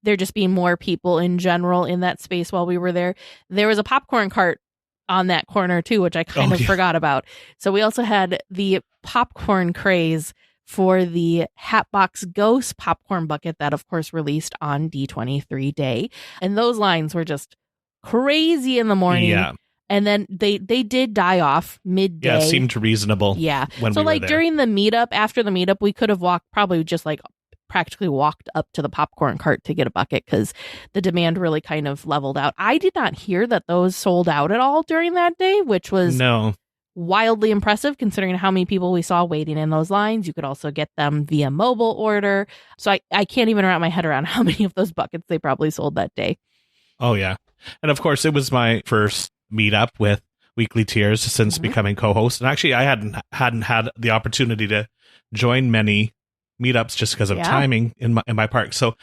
B: there just being more people in general in that space while we were there. There was a popcorn cart on that corner too, which I kind of forgot about. So we also had the popcorn craze for the Hatbox Ghost popcorn bucket that, of course, released on D23 day. And those lines were just crazy in the morning. Yeah. And then they did die off midday.
C: Yeah, it seemed reasonable.
B: Yeah.
C: When
B: so
C: we
B: like
C: were there.
B: during the meetup, after the meetup, we could have walked probably just like practically walked up to the popcorn cart to get a bucket because the demand really kind of leveled out. I did not hear that those sold out at all during that day, which was wildly impressive considering how many people we saw waiting in those lines. You could also get them via mobile order. So I can't even wrap my head around how many of those buckets they probably sold that day.
C: Oh, yeah. And of course, it was my first meetup with Weekly Tiers since becoming co-host. And actually, I hadn't had the opportunity to join many meetups just because of timing in my park. So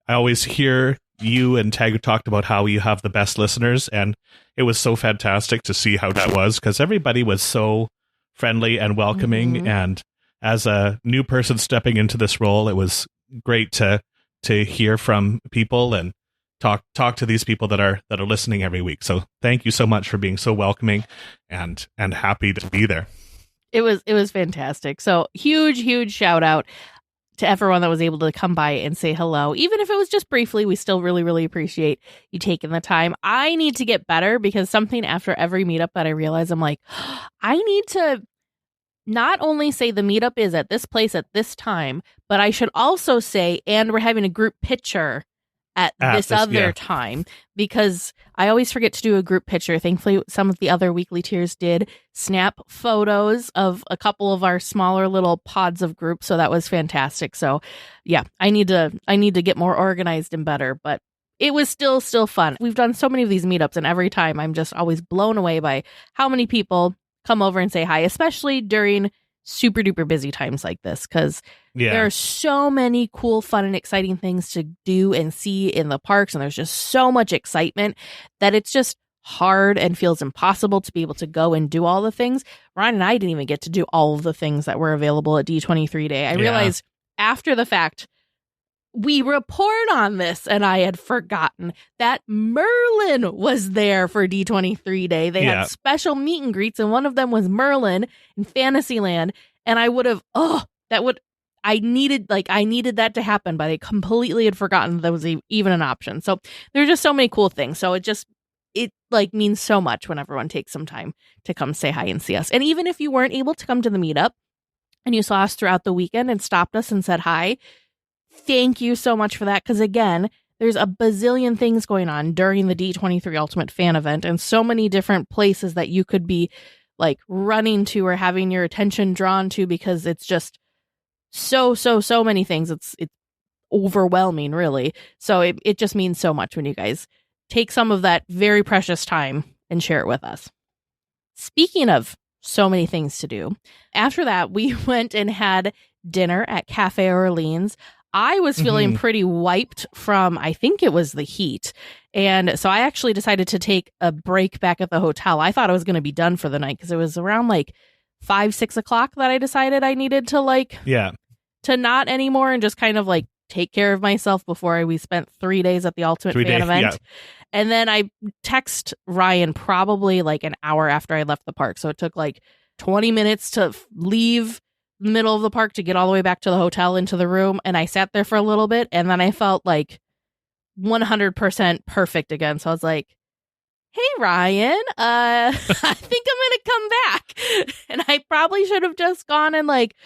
C: I always hear you and Tag talked about how you have the best listeners, and it was so fantastic to see how that was, because everybody was so friendly and welcoming. And as a new person stepping into this role, it was great to hear from people and talk to these people that are listening every week. So thank you so much for being so welcoming and happy to be there.
B: It was fantastic. So huge shout out to everyone that was able to come by and say hello. Even if it was just briefly, we still really appreciate you taking the time. I need to get better, because something after every meetup that I realize, I'm like, I need to not only say the meetup is at this place at this time, but I should also say, and we're having a group picture at this other time, because I always forget to do a group picture. Thankfully, some of the other Weekly Tiers did snap photos of a couple of our smaller little pods of groups, so that was fantastic. So yeah, I need to get more organized and better, but it was still fun. We've done so many of these meetups, and every time I'm just always blown away by how many people come over and say hi, especially during super duper busy times like this, because there are so many cool, fun, and exciting things to do and see in the parks, and there's just so much excitement that it's just hard and feels impossible to be able to go and do all the things. Ryan and I didn't even get to do all of the things that were available at D23 Day. I realized after the fact, we report on this, and I had forgotten that Merlin was there for D23 Day. They had special meet and greets, and one of them was Merlin in Fantasyland. And I would have, I needed that to happen, but I completely had forgotten that was even an option. So there's just so many cool things. So it means so much when everyone takes some time to come say hi and see us. And even if you weren't able to come to the meetup and you saw us throughout the weekend and stopped us and said hi, thank you so much for that, because again, there's a bazillion things going on during the D23 Ultimate Fan Event, and so many different places that you could be like running to or having your attention drawn to, because it's just so many things. It's overwhelming, really. So it just means so much when you guys take some of that very precious time and share it with us. Speaking of so many things to do, after that, we went and had dinner at Cafe Orleans. I was feeling pretty wiped from, I think it was the heat. And so I actually decided to take a break back at the hotel. I thought I was going to be done for the night, because it was around like 5-6 o'clock that I decided I needed to to not anymore and just kind of like take care of myself before we spent 3 days at the Ultimate Fan Event. Yeah. And then I text Ryan probably like an hour after I left the park. So it took like 20 minutes to leave the middle of the park to get all the way back to the hotel into the room, and I sat there for a little bit, and then I felt like 100% perfect again. So I was like, hey Ryan, I think I'm gonna come back. And I probably should have just gone and like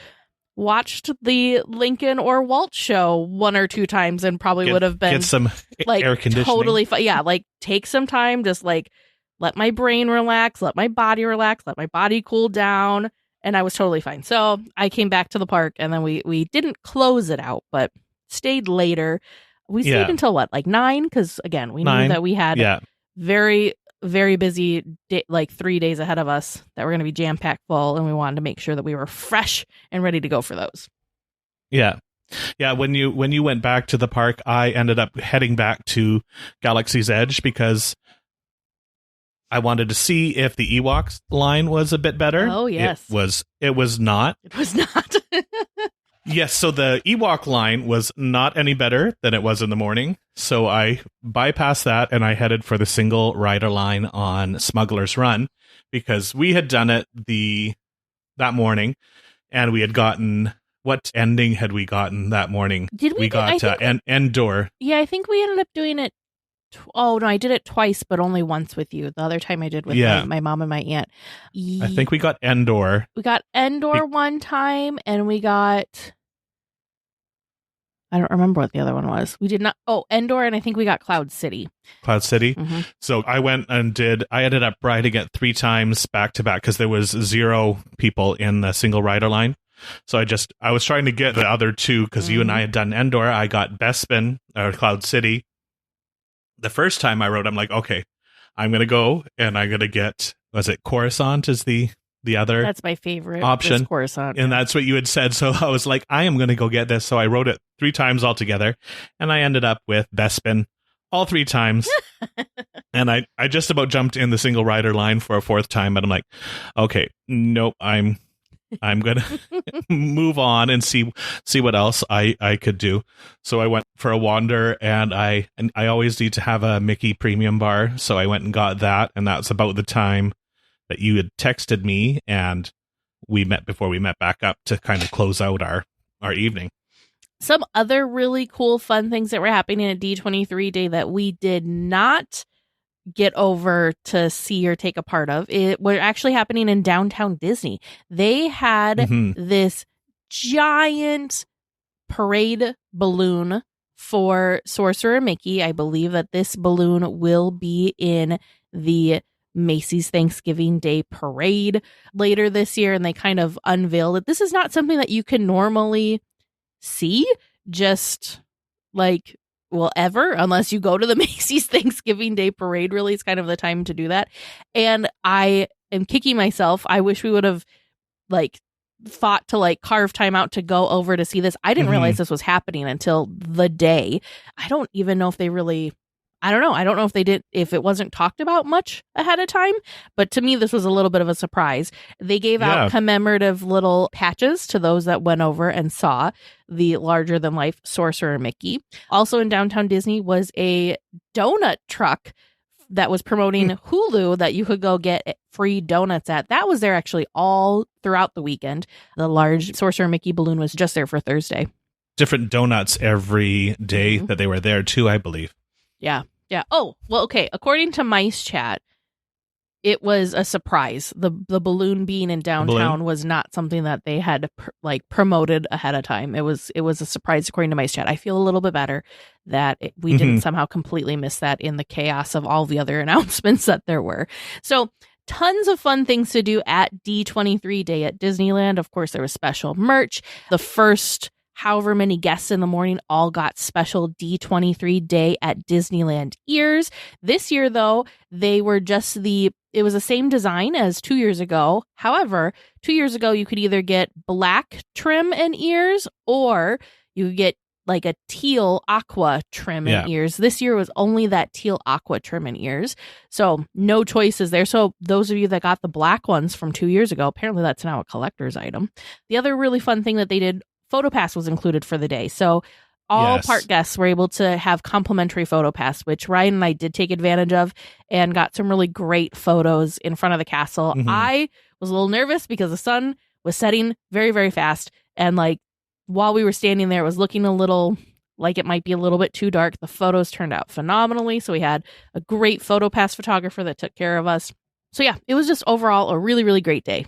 B: watched the Lincoln or Walt show 1 or 2 times, and probably would have been
C: get some
B: like
C: air conditioning.
B: Totally like take some time, just like let my brain relax, let my body relax, let my body cool down. And I was totally fine. So I came back to the park, and then we didn't close it out, but stayed later. We stayed until what, like 9? Because again, we knew that we had very, very busy like 3 days ahead of us that were going to be jam packed full, and we wanted to make sure that we were fresh and ready to go for those. Yeah.
C: When you went back to the park, I ended up heading back to Galaxy's Edge because I wanted to see if the Ewoks line was a bit better.
B: Oh, yes.
C: It was not.
B: It was not.
C: Yes, so the Ewok line was not any better than it was in the morning. So I bypassed that, and I headed for the single rider line on Smuggler's Run, because we had done it that morning, and we had gotten... What ending had we gotten that morning? We got Endor.
B: Yeah, I think we ended up doing it. Oh, no, I did it twice, but only once with you. The other time I did with my mom and my aunt.
C: I think we got Endor.
B: We got Endor one time, and we got... I don't remember what the other one was. We did not. Oh, Endor, and I think we got Cloud City.
C: Cloud City.
B: Mm-hmm.
C: So I went and I ended up riding it 3 times back to back because there was 0 people in the single rider line. So I was trying to get the other 2 because you and I had done Endor. I got Bespin or Cloud City. The first time I rode, I'm like, okay, I'm going to go and I'm going to get, was it Coruscant is the other
B: That's my favorite
C: option,
B: Coruscant,
C: and that's what you had said. So I was like, I am going to go get this. So I rode it 3 times altogether, and I ended up with Bespin all 3 times. And I just about jumped in the single rider line for a 4th time, but I'm like, okay, nope, I'm gonna move on and see what else I could do. So I went for a wander, and I always need to have a Mickey premium bar, so I went and got that, and that's about the time that you had texted me, and we met before we met back up to kind of close out our evening.
B: Some other really cool, fun things that were happening at D23 Day that we did not get over to see or take a part of, it were actually happening in downtown Disney. They had this giant parade balloon for Sorcerer Mickey. I believe that this balloon will be in the Macy's Thanksgiving Day Parade later this year, and they kind of unveiled it. This is not something that you can normally see just like, well, ever, unless you go to the Macy's Thanksgiving Day Parade. Really, it's kind of the time to do that. And I am kicking myself. I wish we would have like thought to like carve time out to go over to see this. I didn't realize this was happening until the day. I don't even know if they really, I don't know. I don't know if they did, if it wasn't talked about much ahead of time, but to me, this was a little bit of a surprise. They gave out commemorative little patches to those that went over and saw the larger than life Sorcerer Mickey. Also in downtown Disney was a donut truck that was promoting Hulu that you could go get free donuts at. That was there actually all throughout the weekend. The large Sorcerer Mickey balloon was just there for Thursday.
C: Different donuts every day that they were there too, I believe.
B: Yeah. Oh, well, okay. According to Mice Chat, it was a surprise. The balloon being in downtown was not something that they had promoted ahead of time. It was a surprise according to Mice Chat. I feel a little bit better that we didn't somehow completely miss that in the chaos of all the other announcements that there were. So tons of fun things to do at D23 Day at Disneyland. Of course, there was special merch. The first however many guests in the morning all got special D23 Day at Disneyland ears. This year, though, they were it was the same design as 2 years ago. However, 2 years ago, you could either get black trim and ears, or you could get like a teal aqua trim and ears. This year was only that teal aqua trim and ears. So no choices there. So those of you that got the black ones from 2 years ago, apparently that's now a collector's item. The other really fun thing that they did, PhotoPass was included for the day. So all park guests were able to have complimentary PhotoPass, which Ryan and I did take advantage of and got some really great photos in front of the castle. I was a little nervous because the sun was setting very, very fast. And like while we were standing there, it was looking a little like it might be a little bit too dark. The photos turned out phenomenally. So we had a great PhotoPass photographer that took care of us. So yeah, it was just overall a really, really great day.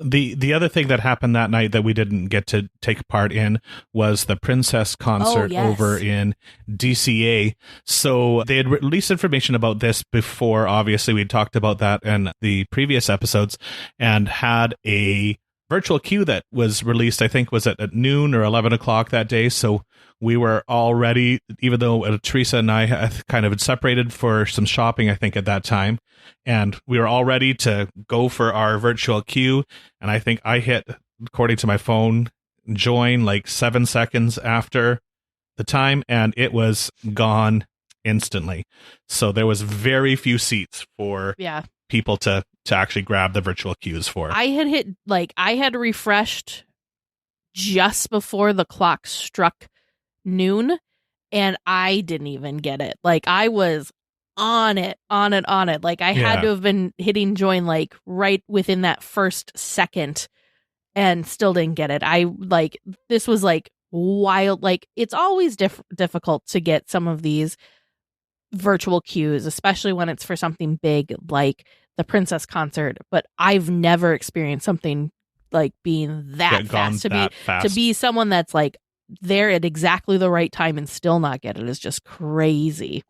C: The other thing that happened that night that we didn't get to take part in was the Princess concert over in DCA. So they had released information about this before. Obviously, we talked about that in the previous episodes, and had a virtual queue that was released, I think, was at noon or 11 o'clock that day. So we were all ready, even though Teresa and I kind of had separated for some shopping, I think, at that time. And we were all ready to go for our virtual queue. And I think I hit, according to my phone, join like 7 seconds after the time, and it was gone instantly. So there was very few seats for people to actually grab the virtual queues for.
B: I had refreshed just before the clock struck noon, and I didn't even get it. Like I was on it. Like I had to have been hitting join like right within that first second and still didn't get it. This was like wild. Like it's always difficult to get some of these virtual queues, especially when it's for something big like the Princess concert. But I've never experienced something like being that fast to be someone that's like there at exactly the right time and still not get it is just crazy.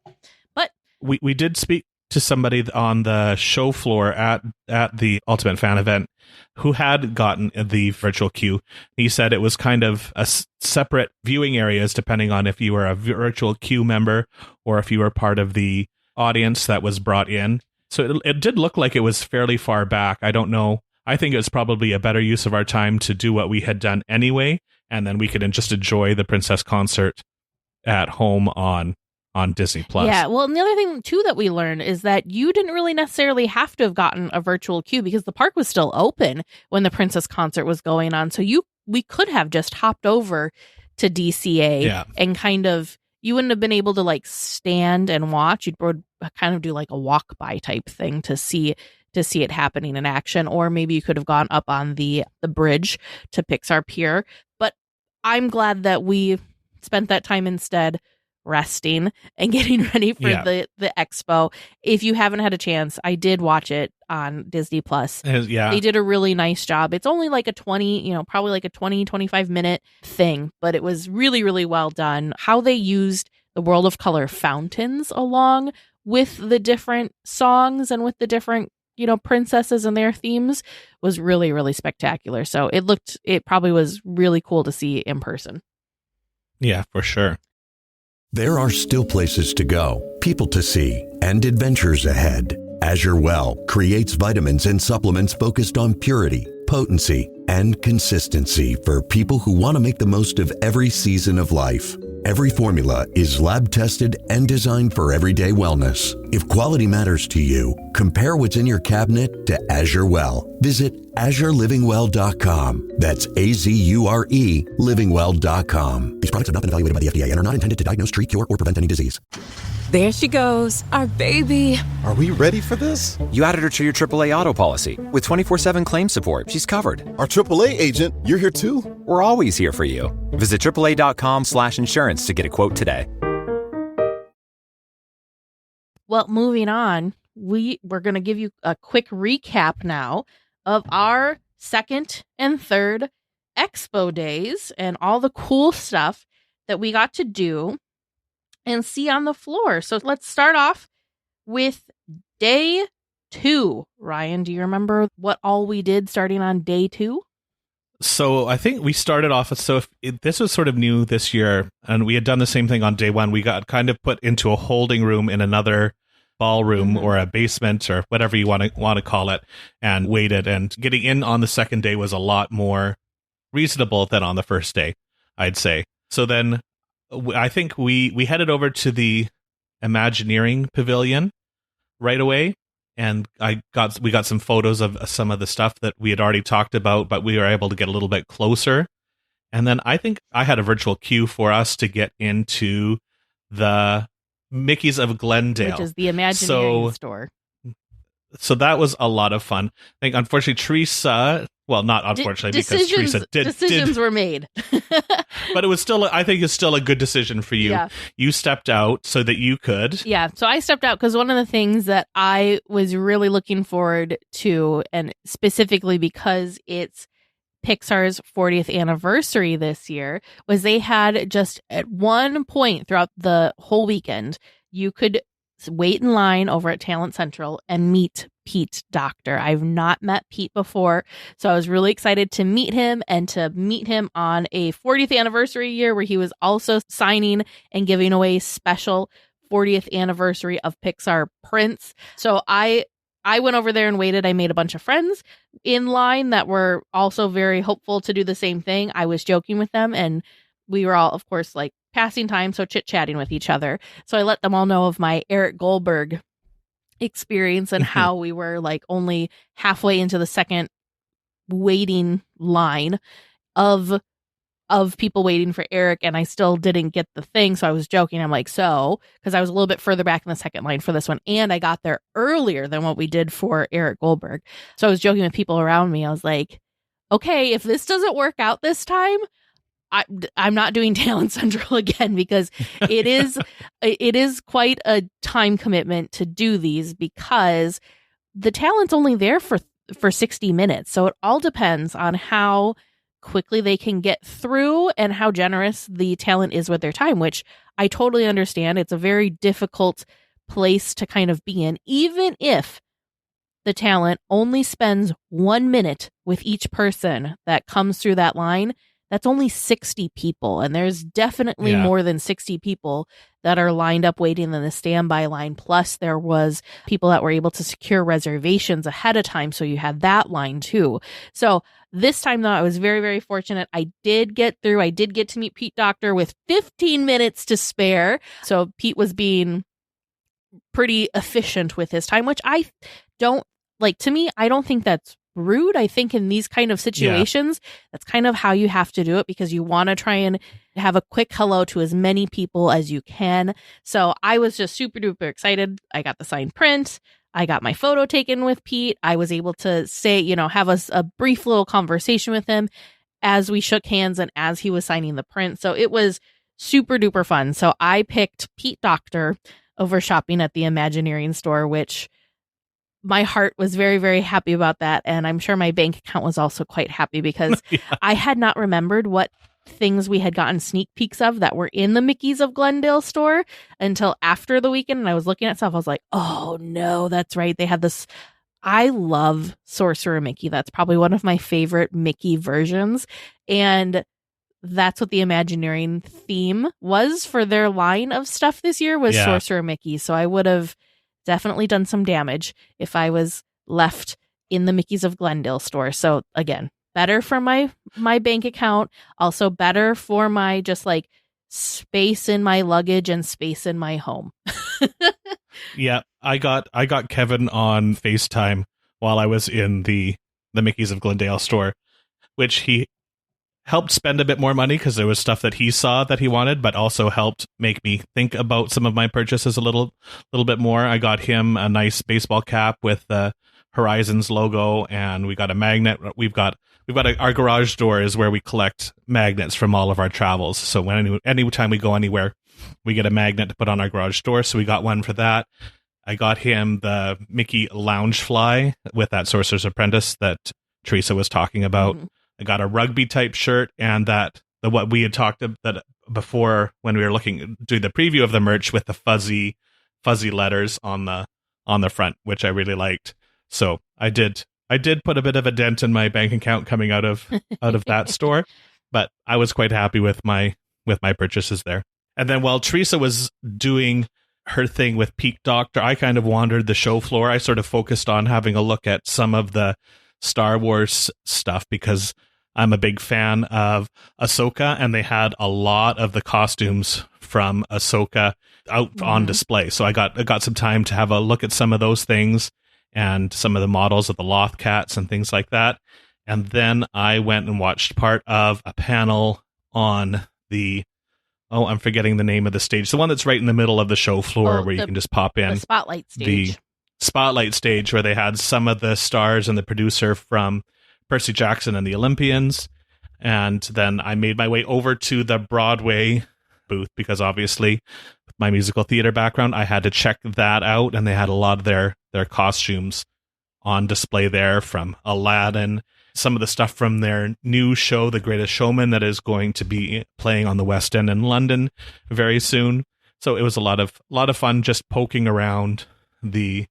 B: But
C: we did speak to somebody on the show floor at the Ultimate Fan Event who had gotten the virtual queue. He said it was kind of a separate viewing areas depending on if you were a virtual queue member or if you were part of the audience that was brought in. So it did look like it was fairly far back. I don't know. I think it was probably a better use of our time to do what we had done anyway, and then we could just enjoy the Princess concert at home on Disney Plus.
B: Yeah, well, and the other thing too that we learned is that you didn't really necessarily have to have gotten a virtual queue because the park was still open when the Princess concert was going on. So we could have just hopped over to DCA and kind of, you wouldn't have been able to like stand and watch. You'd kind of do like a walk by type thing to see it happening in action, or maybe you could have gone up on the bridge to Pixar Pier. But I'm glad that we spent that time instead resting and getting ready for the expo. If you haven't had a chance, I did watch it on Disney Plus. They did a really nice job. It's only like a 25 minute thing, but it was really, really well done. How they used the World of Color fountains along with the different songs and with the different princesses and their themes was really, really spectacular. So it probably was really cool to see in person.
C: Yeah, for sure.
A: There are still places to go, people to see, and adventures ahead. Azure Well creates vitamins and supplements focused on purity, potency, and consistency for people who want to make the most of every season of life. Every formula is lab tested and designed for everyday wellness. If quality matters to you, compare what's in your cabinet to Azure Well. Visit AzureLivingWell.com. That's AZURE livingwell.com. These products have not been evaluated by the FDA and are not intended to diagnose, treat, cure, or prevent any disease.
I: There she goes, our baby.
J: Are we ready for this?
K: You added her to your AAA auto policy. With 24/7 claim support, she's covered.
J: Our AAA agent, you're here too?
K: We're always here for you. Visit AAA.com/insurance to get a quote today.
B: Well, moving on, we're going to give you a quick recap now of our second and third expo days and all the cool stuff that we got to do and see on the floor. So let's start off with day 2. Ryan, do you remember what all we did starting on day 2?
C: So I think we started off, this was sort of new this year, and we had done the same thing on day 1. We got kind of put into a holding room in another ballroom or a basement or whatever you want to call it, and waited. And getting in on the second day was a lot more reasonable than on the first day, I'd say. So then I think we headed over to the Imagineering Pavilion right away, and we got some photos of some of the stuff that we had already talked about, but we were able to get a little bit closer. And then I think I had a virtual queue for us to get into the Mickey's of Glendale,
B: which is the Imagineering store.
C: So that was a lot of fun. I think, unfortunately, Teresa, well, not unfortunately, because Teresa
B: decisions were made.
C: But it was still, I think it's still a good decision for you. Yeah. You stepped out so that you could.
B: Yeah, so I stepped out because one of the things that I was really looking forward to, and specifically because it's Pixar's 40th anniversary this year, was they had just at one point throughout the whole weekend, you could wait in line over at Talent Central and meet Pete Docter. I've not met Pete before, so I was really excited to meet him and to meet him on a 40th anniversary year where he was also signing and giving away special 40th anniversary of Pixar prints. So I went over there and waited. I made a bunch of friends in line that were also very hopeful to do the same thing. I was joking with them, and we were all, of course, like passing time, so chit-chatting with each other. So I let them all know of my Eric Goldberg experience and how we were like only halfway into the second waiting line of people waiting for Eric, and I still didn't get the thing. So I was joking. I'm like, because I was a little bit further back in the second line for this one, and I got there earlier than what we did for Eric Goldberg. So I was joking with people around me. I was like, okay, if this doesn't work out this time, I'm not doing Talent Central again, because it is quite a time commitment to do these, because the talent's only there for 60 minutes. So it all depends on how quickly they can get through and how generous the talent is with their time, which I totally understand. It's a very difficult place to kind of be in, even if the talent only spends 1 minute with each person that comes through that line. That's only 60 people. And there's definitely more than 60 people that are lined up waiting in the standby line. Plus, there was people that were able to secure reservations ahead of time. So you had that line too. So this time, though, I was very, very fortunate. I did get through. I did get to meet Pete Docter with 15 minutes to spare. So Pete was being pretty efficient with his time, which I don't like. To me, I don't think that's rude. I think in these kind of situations, that's kind of how you have to do it, because you want to try and have a quick hello to as many people as you can. So I was just super duper excited. I got the signed print. I got my photo taken with Pete. I was able to say, have a brief little conversation with him as we shook hands and as he was signing the print. So it was super duper fun. So I picked Pete Docter over shopping at the Imagineering store, which my heart was very, very happy about that. And I'm sure my bank account was also quite happy, because I had not remembered what things we had gotten sneak peeks of that were in the Mickey's of Glendale store until after the weekend. And I was looking at stuff. I was like, oh no, that's right. They had this. I love Sorcerer Mickey. That's probably one of my favorite Mickey versions. And that's what the Imagineering theme was for their line of stuff this year, was Sorcerer Mickey. So I would have definitely done some damage if I was left in the Mickey's of Glendale store. So again, better for my bank account, also better for my just like space in my luggage and space in my home.
C: Yeah, I got Kevin on FaceTime while I was in the Mickey's of Glendale store, which he helped spend a bit more money because there was stuff that he saw that he wanted, but also helped make me think about some of my purchases a little bit more. I got him a nice baseball cap with the Horizons logo, and we got a magnet. We've got our garage door is where we collect magnets from all of our travels. So anytime we go anywhere, we get a magnet to put on our garage door. So we got one for that. I got him the Mickey Lounge Fly with that Sorcerer's Apprentice that Teresa was talking about. Mm-hmm. I got a rugby type shirt, and what we had talked about before when we were doing the preview of the merch with the fuzzy letters on the front, which I really liked. So I did put a bit of a dent in my bank account coming out of that store, but I was quite happy with my purchases there. And then while Teresa was doing her thing with Pete Docter, I kind of wandered the show floor. I sort of focused on having a look at some of the Star Wars stuff because I'm a big fan of Ahsoka, and they had a lot of the costumes from Ahsoka out on display. So I got some time to have a look at some of those things and some of the models of the Loth Cats and things like that. And then I went and watched part of a panel on I'm forgetting the name of the stage. The one that's right in the middle of the show floor where you can just pop in.
B: The spotlight stage.
C: The spotlight stage where they had some of the stars and the producer from Percy Jackson and the Olympians. And then I made my way over to the Broadway booth because obviously with my musical theater background, I had to check that out. And they had a lot of their costumes on display there, from Aladdin, some of the stuff from their new show, The Greatest Showman, that is going to be playing on the West End in London very soon. So it was a lot of fun just poking around the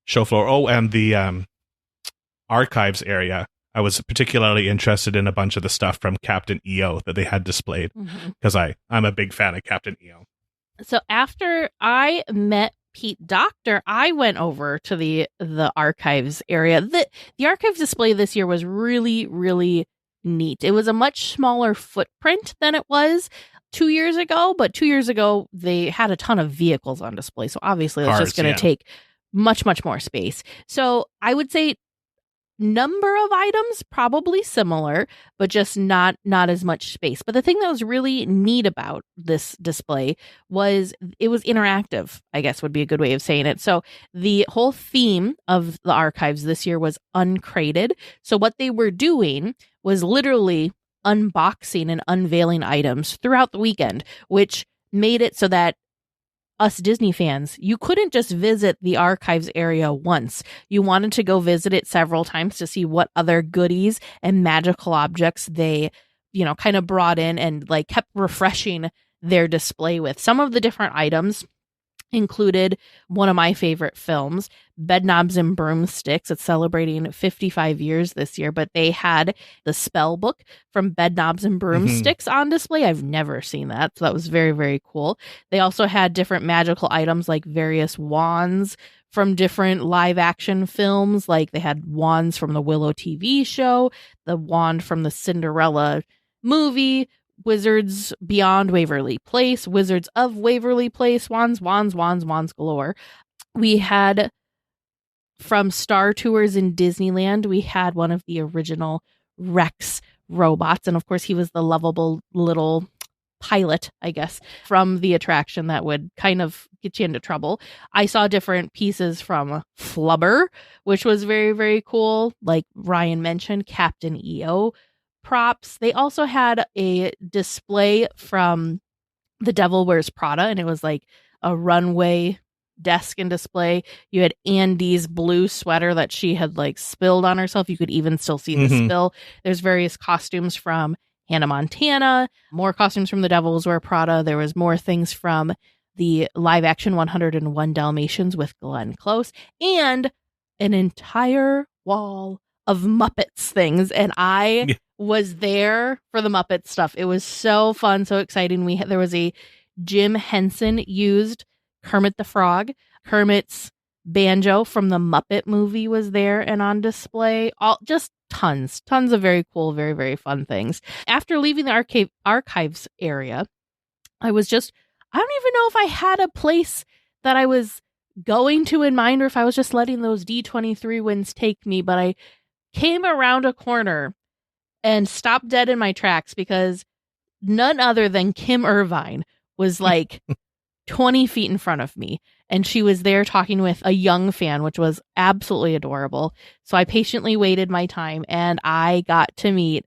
C: show floor. Oh, and the archives area. I was particularly interested in a bunch of the stuff from Captain EO that they had displayed because I'm a big fan of Captain EO.
B: So after I met Pete Docter, I went over to the archives area. The archives display this year was really, really neat. It was a much smaller footprint than it was 2 years ago, but 2 years ago they had a ton of vehicles on display. So obviously it's just going to take much, much more space. So I would say number of items probably similar, but just not as much space. But the thing that was really neat about this display was it was interactive, I guess would be a good way of saying it. So the whole theme of the archives this year was uncrated. So what they were doing was literally unboxing and unveiling items throughout the weekend, which made it so that us Disney fans, you couldn't just visit the archives area once. You wanted to go visit it several times to see what other goodies and magical objects they, kind of brought in and like kept refreshing their display with. Some of the different items included one of my favorite films, Bedknobs and Broomsticks. It's celebrating 55 years this year, but they had the spell book from Bedknobs and Broomsticks on display. I've never seen that, so that was very, very cool. They also had different magical items like various wands from different live action films. Like they had wands from the Willow TV show, the wand from the Cinderella movie, Wizards Beyond Waverly Place, Wizards of Waverly Place, wands galore. We had from Star Tours in Disneyland, we had one of the original Rex robots. And of course, he was the lovable little pilot, I guess, from the attraction that would kind of get you into trouble. I saw different pieces from Flubber, which was very, very cool. Like Ryan mentioned, Captain EO props. They also had a display from The Devil Wears Prada, and it was like a runway desk and display. You had Andy's blue sweater that she had like spilled on herself. You could even still see the spill. There's various costumes from Hannah Montana, more costumes from The Devil Wears Prada. There was more things from the live action 101 Dalmatians with Glenn Close, and an entire wall of Muppets things. And I was there for the Muppet stuff. It was so fun, so exciting. There was a Jim Henson used Kermit the Frog. Kermit's banjo from the Muppet movie was there and on display. All just tons of very cool, very, very fun things. After leaving the archives area, I don't even know if I had a place that I was going to in mind or if I was just letting those D23 winds take me, but I came around a corner and stopped dead in my tracks because none other than Kim Irvine was like 20 feet in front of me. And she was there talking with a young fan, which was absolutely adorable. So I patiently waited my time and I got to meet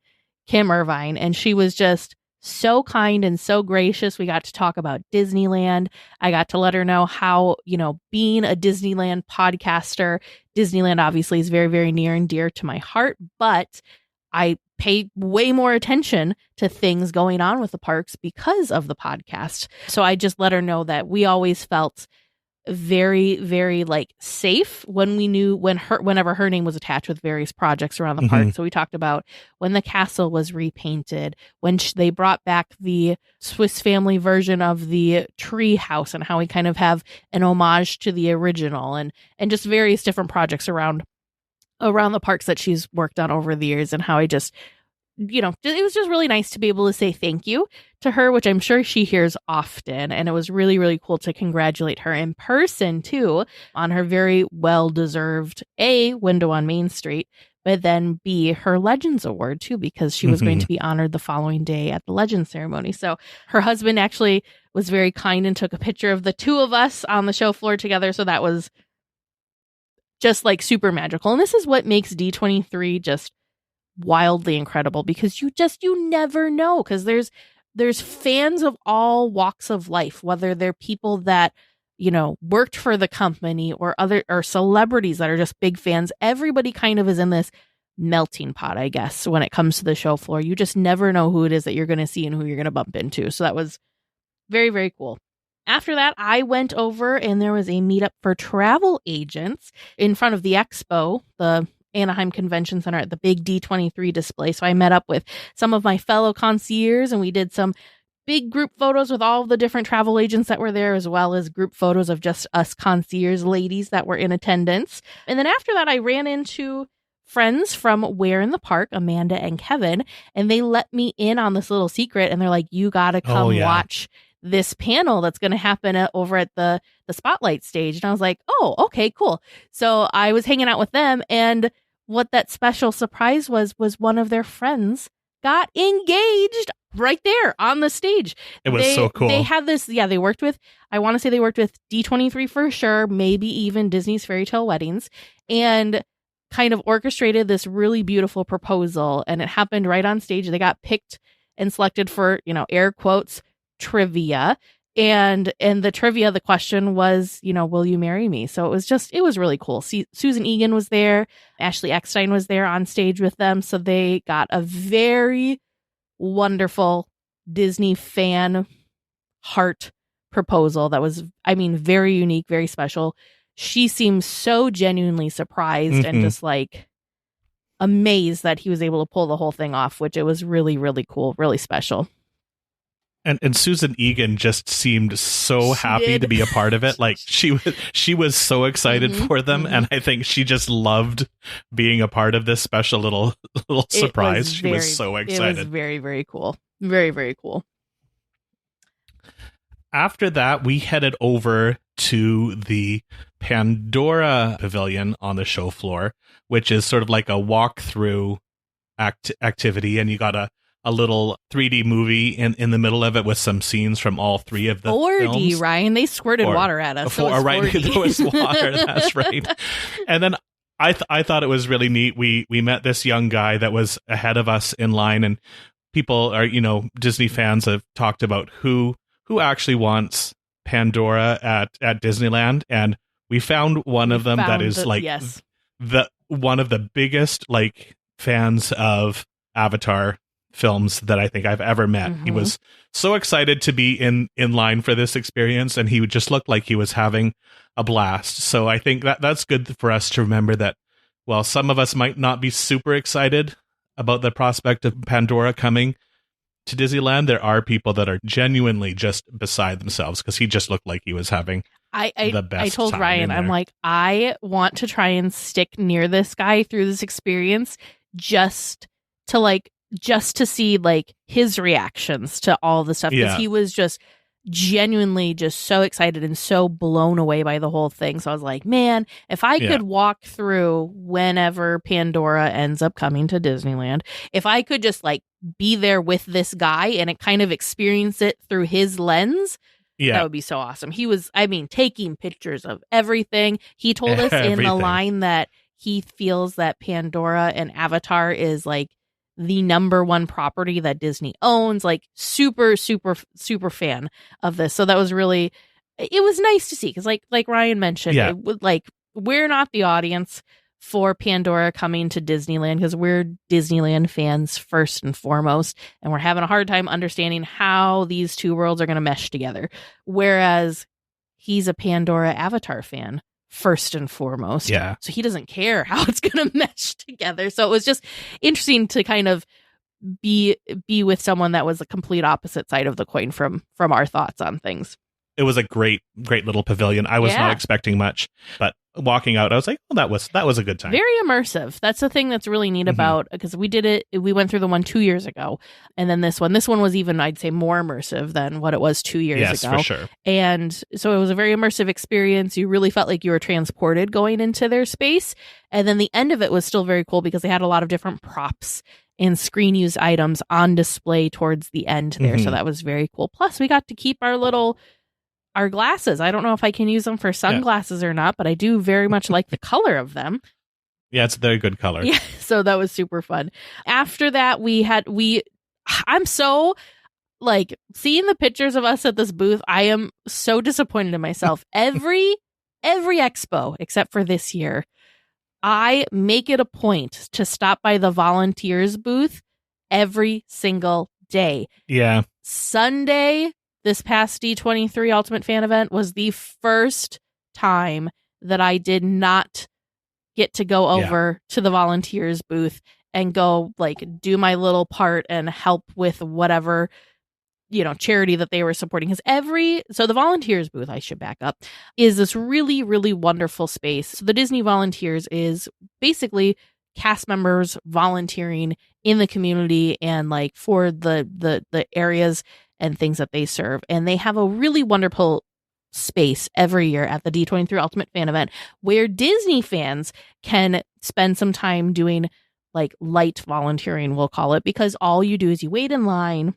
B: Kim Irvine, and she was just so kind and so gracious. We got to talk about Disneyland. I got to let her know how, being a Disneyland podcaster, Disneyland obviously is very, very near and dear to my heart, but I pay way more attention to things going on with the parks because of the podcast. So I just let her know that we always felt very, very safe when we knew whenever her name was attached with various projects around the park. So we talked about when the castle was repainted, when they brought back the Swiss Family version of the tree house, and how we kind of have an homage to the original, and just various different projects around the parks that she's worked on over the years, and how I just, it was just really nice to be able to say thank you to her, which I'm sure she hears often. And it was really, really cool to congratulate her in person too on her very well-deserved A, window on Main Street, but then B, her Legends Award too, because she was going to be honored the following day at the Legends ceremony. So her husband actually was very kind and took a picture of the two of us on the show floor together. So that was just super magical. And this is what makes D23 just wildly incredible, because you never know, because there's fans of all walks of life, whether they're people that worked for the company or celebrities that are just big fans. Everybody kind of is in this melting pot, I guess, when it comes to the show floor. You just never know who it is that you're going to see and who you're going to bump into. So that was very, very cool. After that, I went over and there was a meetup for travel agents in front of the expo, the Anaheim Convention Center, at the big D23 display. So I met up with some of my fellow concierges and we did some big group photos with all of the different travel agents that were there, as well as group photos of just us concierge ladies that were in attendance. And then after that, I ran into friends from Where in the Park, Amanda and Kevin, and they let me in on this little secret. And they're like, you got to come watch this panel that's going to happen over at the spotlight stage. And I was like, oh, okay, cool. So I was hanging out with them, and what that special surprise was one of their friends got engaged right there on the stage.
C: It was so cool.
B: They had this, they worked with D23 for sure, maybe even Disney's Fairy Tale Weddings, and kind of orchestrated this really beautiful proposal. And it happened right on stage. They got picked and selected for, air quotes, trivia. And the trivia, the question was, will you marry me? So it was really cool. Susan Egan was there. Ashley Eckstein was there on stage with them. So they got a very wonderful Disney fan heart proposal that was, very unique, very special. She seemed so genuinely surprised and just like amazed that he was able to pull the whole thing off, which it was really, really cool, really special.
C: And Susan Egan just seemed so happy to be a part of it. Like she was so excited for them, and I think she just loved being a part of this special little surprise. She was so excited.
B: It was very, very cool. Very, very cool.
C: After that, we headed over to the Pandora Pavilion on the show floor, which is sort of like a walkthrough activity, and you got a little 3D movie in the middle of it with some scenes from all three of the
B: 4D,
C: films.
B: Ryan. They squirted water at us.
C: Right, there was water. That's right. And then I thought it was really neat. We met this young guy that was ahead of us in line, and people are, Disney fans have talked about who actually wants Pandora at Disneyland, and we found one of them that is the one of the biggest fans of Avatar films that I think I've ever met. He was so excited to be in line for this experience, and he just looked like he was having a blast. So I think that's good for us to remember that while some of us might not be super excited about the prospect of Pandora coming to Disneyland, there are people that are genuinely just beside themselves because he just looked like he was having the best.
B: I told Ryan, I'm like, I want to try and stick near this guy through this experience just to see his reactions to all the stuff, because he was just genuinely just so excited and so blown away by the whole thing. So I was like, man, if I could walk through whenever Pandora ends up coming to Disneyland, if I could just be there with this guy and it kind of experience it through his lens, that would be so awesome. He was, taking pictures of everything. He told us in the line that he feels that Pandora and Avatar is the number one property that Disney owns, super, super, super fan of this. So that was really, it was nice to see, because like Ryan mentioned, it would, we're not the audience for Pandora coming to Disneyland, because we're Disneyland fans first and foremost, and we're having a hard time understanding how these two worlds are going to mesh together. Whereas he's a Pandora Avatar fan first and foremost.
C: Yeah.
B: So he doesn't care how it's going to mesh together. So it was just interesting to kind of be with someone that was a complete opposite side of the coin from our thoughts on things.
C: It was a great little pavilion. I was not expecting much, but walking out, I was like, well, that was a good time.
B: Very immersive. That's the thing that's really neat about, because we went through the one 2 years ago, and then this one was even, I'd say, more immersive than what it was 2 years ago.
C: Yes, for sure.
B: And so it was a very immersive experience. You really felt like you were transported going into their space. And then the end of it was still very cool, because they had a lot of different props and screen used items on display towards the end there. So that was very cool. Plus, we got to keep our glasses. I don't know if I can use them for sunglasses or not, but I do very much like the color of them.
C: Yeah, it's a very good color.
B: Yeah, so that was super fun. After that, I'm so seeing the pictures of us at this booth, I am so disappointed in myself. Every expo except for this year, I make it a point to stop by the volunteers booth every single day.
C: Yeah.
B: Sunday, this past D23 Ultimate Fan Event, was the first time that I did not get to go over to the volunteers booth and go do my little part and help with whatever, charity that they were supporting. Because so the volunteers booth, I should back up, is this really, really wonderful space. So the Disney Volunteers is basically cast members volunteering in the community and for the areas and things that they serve. And they have a really wonderful space every year at the D23 Ultimate Fan Event where Disney fans can spend some time doing light volunteering, we'll call it, because all you do is you wait in line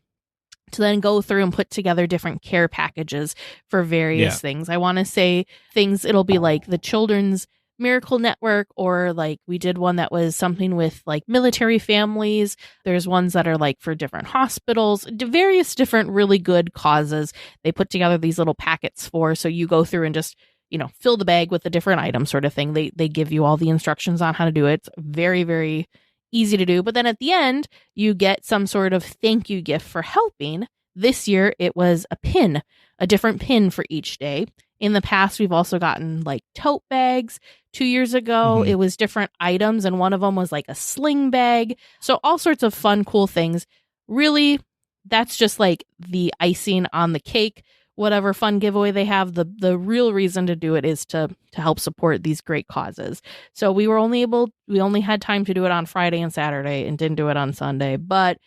B: to then go through and put together different care packages for various things. I want to say it'll be the children's Miracle Network, or like we did one that was something with like military families. There's ones that are like for different hospitals, various different really good causes. They put together these little packets for, so you go through and just, fill the bag with the different items sort of thing. They give you all the instructions on how to do it. It's very, very easy to do. But then at the end, you get some sort of thank you gift for helping. This year, it was a different pin for each day. In the past, we've also gotten like tote bags. 2 years ago, it was different items, and one of them was like a sling bag. So all sorts of fun, cool things. Really, that's just like the icing on the cake. Whatever fun giveaway they have, the real reason to do it is to help support these great causes. So we only had time to do it on Friday and Saturday and didn't do it on Sunday. But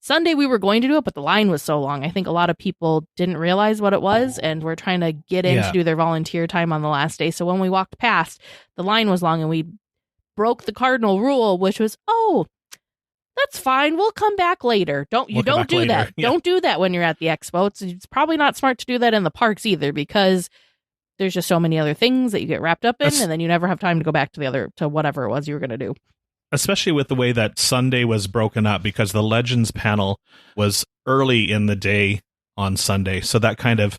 B: Sunday we were going to do it, but the line was so long. I think a lot of people didn't realize what it was and were trying to get in to do their volunteer time on the last day. So when we walked past, the line was long and we broke the cardinal rule, which was, that's fine. We'll come back later. Don't do that. Yeah. Don't do that when you're at the expo. It's probably not smart to do that in the parks either, because there's just so many other things that you get wrapped up in, and then you never have time to go back to whatever it was you were going to do.
C: Especially with the way that Sunday was broken up, because the Legends panel was early in the day on Sunday. So that kind of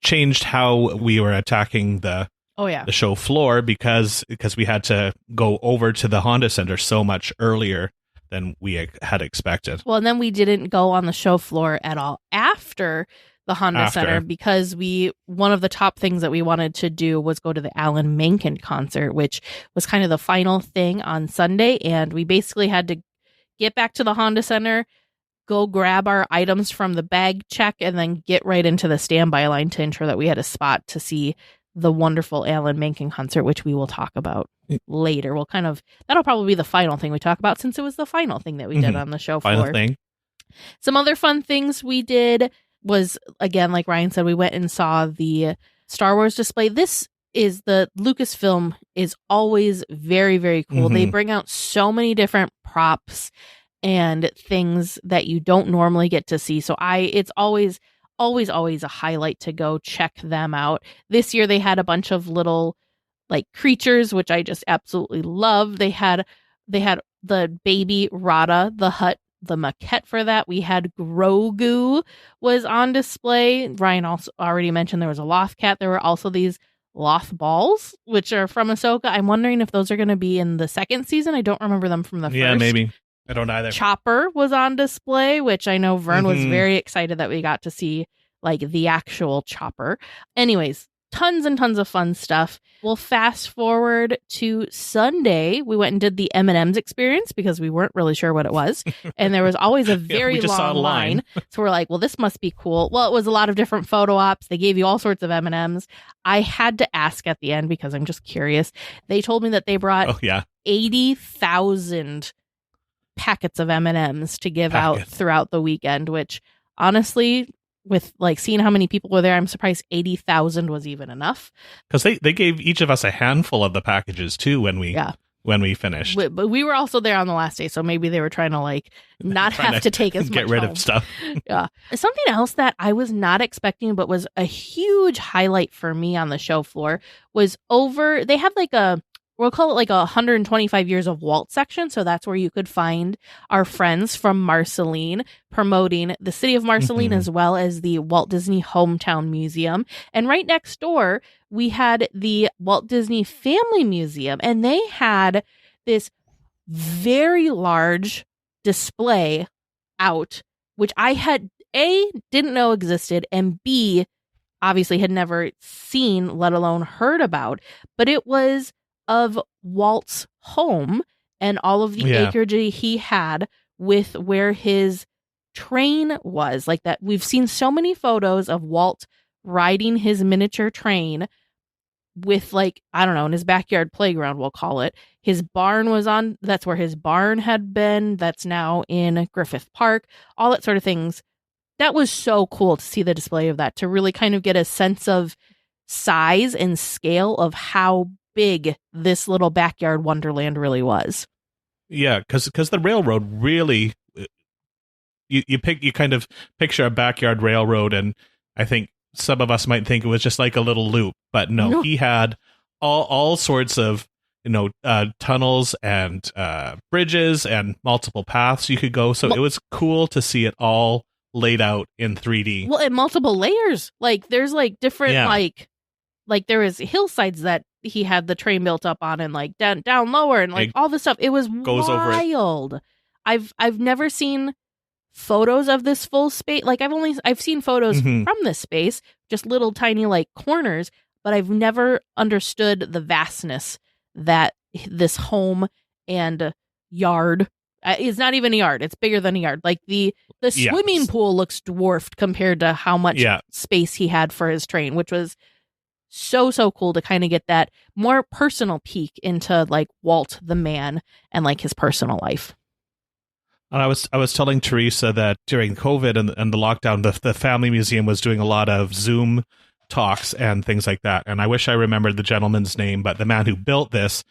C: changed how we were attacking the show floor, because we had to go over to the Honda Center so much earlier than we had expected.
B: Well, and then we didn't go on the show floor at all after the Honda Center, because one of the top things that we wanted to do was go to the Alan Menken concert, which was kind of the final thing on Sunday. And we basically had to get back to the Honda Center, go grab our items from the bag check, and then get right into the standby line to ensure that we had a spot to see the wonderful Alan Menken concert, which we will talk about later. That'll probably be the final thing we talk about, since it was the final thing that we did on the show floor.
C: Final thing.
B: Some other fun things we did was, again, like Ryan said, we went and saw the Star Wars display. The Lucasfilm is always very, very cool. They bring out so many different props and things that you don't normally get to see. So it's always a highlight to go check them out. This year they had a bunch of little like creatures, which I just absolutely love. They had the baby Rada, the Hutt, the maquette for that. We had Grogu was on display. Ryan also already mentioned there was a Loth cat. There were also these Loth balls, which are from Ahsoka. I'm wondering if those are going to be in the second season. I don't remember them from the first.
C: Yeah, maybe. I don't either.
B: Chopper was on display, which I know Vern was very excited that we got to see, like, the actual Chopper. Anyways, tons and tons of fun stuff. We'll fast forward to Sunday. We went and did the M&M's experience because we weren't really sure what it was. And there was always a very long line. So we're like, well, this must be cool. Well, it was a lot of different photo ops. They gave you all sorts of M&M's. I had to ask at the end because I'm just curious. They told me that they brought 80,000 packets of M&M's to give out throughout the weekend, which honestly, with like seeing how many people were there, I'm surprised 80,000 was even enough.
C: Because they gave each of us a handful of the packages too when we finished.
B: But we were also there on the last day, so maybe they were trying to like not have to take as much.
C: Get rid
B: home.
C: of stuff.
B: Yeah. Something else that I was not expecting, but was a huge highlight for me on the show floor was they have like we'll call it like 125 years of Walt section. So that's where you could find our friends from Marceline promoting the city of Marceline as well as the Walt Disney Hometown Museum. And right next door, we had the Walt Disney Family Museum, and they had this very large display out, which I had didn't know existed, and B, obviously had never seen, let alone heard about. But it was of Walt's home and all of the acreage he had with where his train was. Like that, we've seen so many photos of Walt riding his miniature train with, like, I don't know, in his backyard playground, we'll call it. His barn was that's where his barn had been. That's now in Griffith Park, all that sort of things. That was so cool to see the display of that, to really kind of get a sense of size and scale of how big this little backyard wonderland really was.
C: Yeah, because the railroad really, you kind of picture a backyard railroad, and I think some of us might think it was just like a little loop, but no. He had all sorts of tunnels and bridges and multiple paths you could go. So it was cool to see it all laid out in 3D.
B: Well, and multiple layers. Like there's like different like there was hillsides that he had the train built up on, and like down lower, and like all this stuff. It was wild. I've never seen photos of this full space. Like I've seen photos from this space, just little tiny like corners, but I've never understood the vastness that this home and yard is. Not even a yard. It's bigger than a yard. Like the swimming pool looks dwarfed compared to how much space he had for his train, which was so cool to kind of get that more personal peek into like Walt the man and like his personal life.
C: And I was telling Teresa that during COVID and the lockdown, the family museum was doing a lot of Zoom talks and things like that. And I wish I remembered the gentleman's name, but the man who built this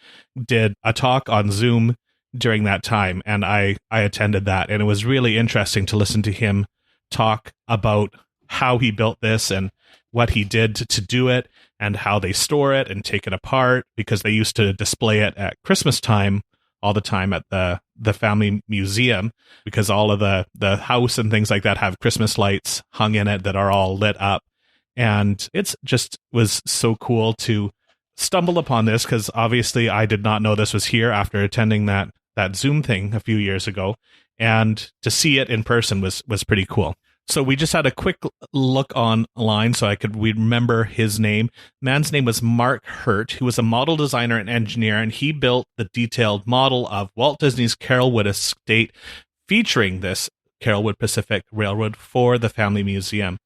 C: did a talk on Zoom during that time, and I attended that, and it was really interesting to listen to him talk about how he built this and what he did to do it, and how they store it and take it apart, because they used to display it at Christmas time all the time at the family museum, because all of the house and things like that have Christmas lights hung in it that are all lit up. And it's just was so cool to stumble upon this, because obviously I did not know this was here after attending that Zoom thing a few years ago, and to see it in person was pretty cool. So we just had a quick look online so we remember his name. Man's name was Mark Hurt, who was a model designer and engineer, and he built the detailed model of Walt Disney's Carolwood estate featuring this Carolwood Pacific Railroad for the Family Museum.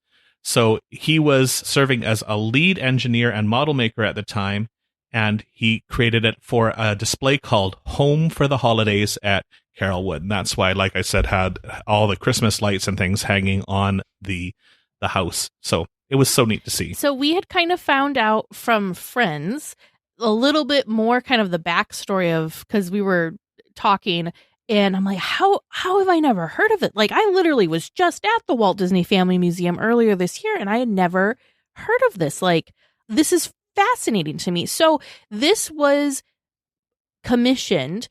C: So he was serving as a lead engineer and model maker at the time, and he created it for a display called Home for the Holidays at Carolwood. And that's why, like I said, had all the Christmas lights and things hanging on the house. So it was so neat to see.
B: So we had kind of found out from friends a little bit more kind of the backstory of, because we were talking, and I'm like, how have I never heard of it? Like, I literally was just at the Walt Disney Family Museum earlier this year, and I had never heard of this. Like, this is fascinating to me. So this was commissioned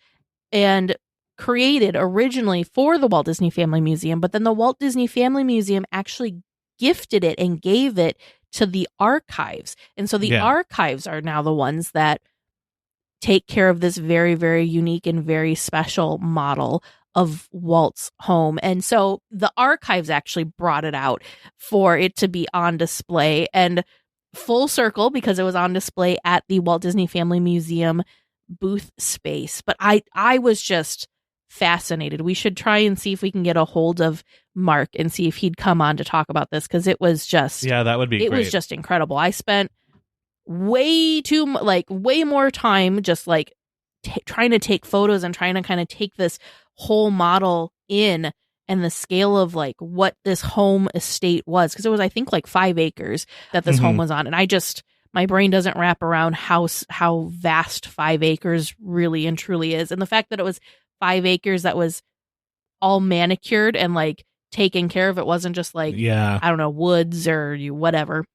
B: and created originally for the Walt Disney Family Museum, but then the Walt Disney Family Museum actually gifted it and gave it to the archives. And so the archives are now the ones that take care of this very, very unique and very special model of Walt's home. And so the archives actually brought it out for it to be on display, and full circle, because it was on display at the Walt Disney Family Museum booth space. But I was just fascinated. We should try and see if we can get a hold of Mark and see if he'd come on to talk about this, because it was just
C: that would be great.
B: It was just incredible. I spent way more time just like trying to take photos and trying to kind of take this whole model in, and the scale of like what this home estate was, because it was, I think, like 5 acres that this home was on. And my brain doesn't wrap around how vast 5 acres really and truly is. And the fact that it was 5 acres that was all manicured and like taken care of. It wasn't just like, I don't know, woods or whatever.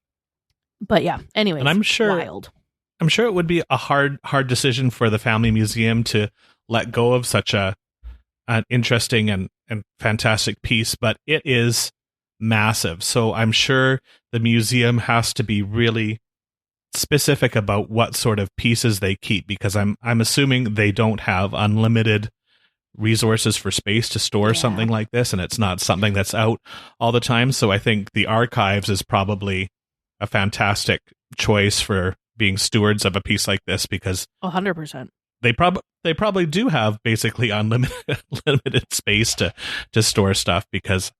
B: But yeah, anyways,
C: and I'm sure it would be a hard decision for the family museum to let go of such an interesting and fantastic piece, but it is massive. So I'm sure the museum has to be really specific about what sort of pieces they keep, because I'm assuming they don't have unlimited resources for space to store something like this, and it's not something that's out all the time. So I think the archives is probably a fantastic choice for being stewards of a piece like this, because
B: 100%.
C: They probably do have basically unlimited space to store stuff because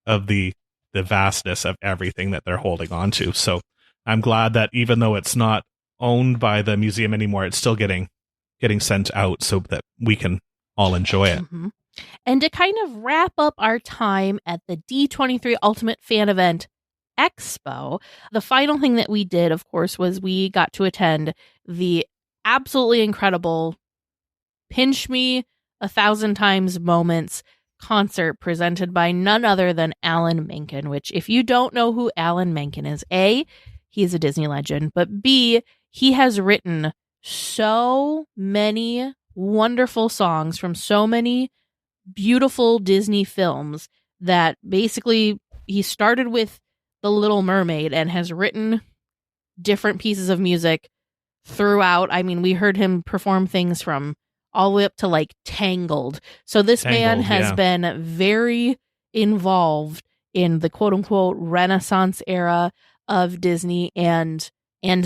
C: of the vastness of everything that they're holding on to. So I'm glad that even though it's not owned by the museum anymore, it's still getting sent out so that we can all enjoy it.
B: Mm-hmm. And to kind of wrap up our time at the D23 Ultimate Fan Event Expo, the final thing that we did, of course, was we got to attend the absolutely incredible Pinch Me 1,000 Times Moments concert presented by none other than Alan Menken, which, if you don't know who Alan Menken is, A, he's a Disney legend, but B, he has written so many wonderful songs from so many beautiful Disney films that basically he started with The Little Mermaid and has written different pieces of music throughout. I mean, we heard him perform things from all the way up to like Tangled. So this man has been very involved in the quote unquote Renaissance era of Disney and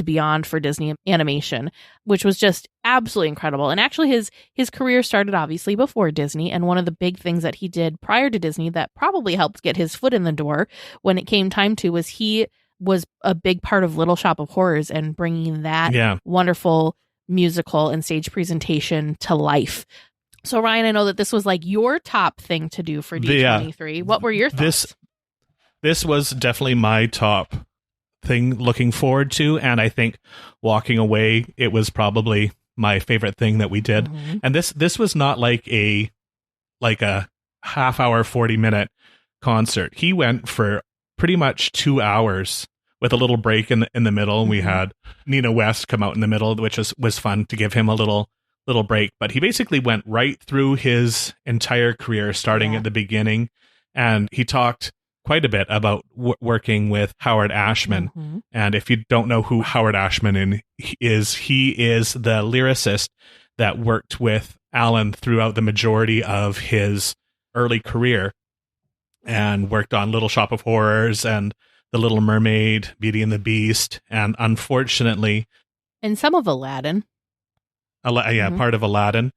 B: beyond for Disney animation, which was just absolutely incredible. And actually his career started obviously before Disney, and one of the big things that he did prior to Disney that probably helped get his foot in the door when it came time to was he was a big part of Little Shop of Horrors and bringing that wonderful musical and stage presentation to life. So Ryan, I know that this was like your top thing to do for D23. What were your thoughts?
C: This was definitely my top thing looking forward to, and I think walking away, it was probably my favorite thing that we did. Mm-hmm. And this was not like a half hour, 40-minute concert. He went for pretty much 2 hours with a little break in the middle. Mm-hmm. We had Nina West come out in the middle, which was fun to give him a little break. But he basically went right through his entire career, starting at the beginning, and he talked quite a bit about working with Howard Ashman. Mm-hmm. And if you don't know who Howard Ashman is, he is the lyricist that worked with Alan throughout the majority of his early career and worked on Little Shop of Horrors and The Little Mermaid, Beauty and the Beast, and unfortunately...
B: And some of Aladdin.
C: Part of Aladdin.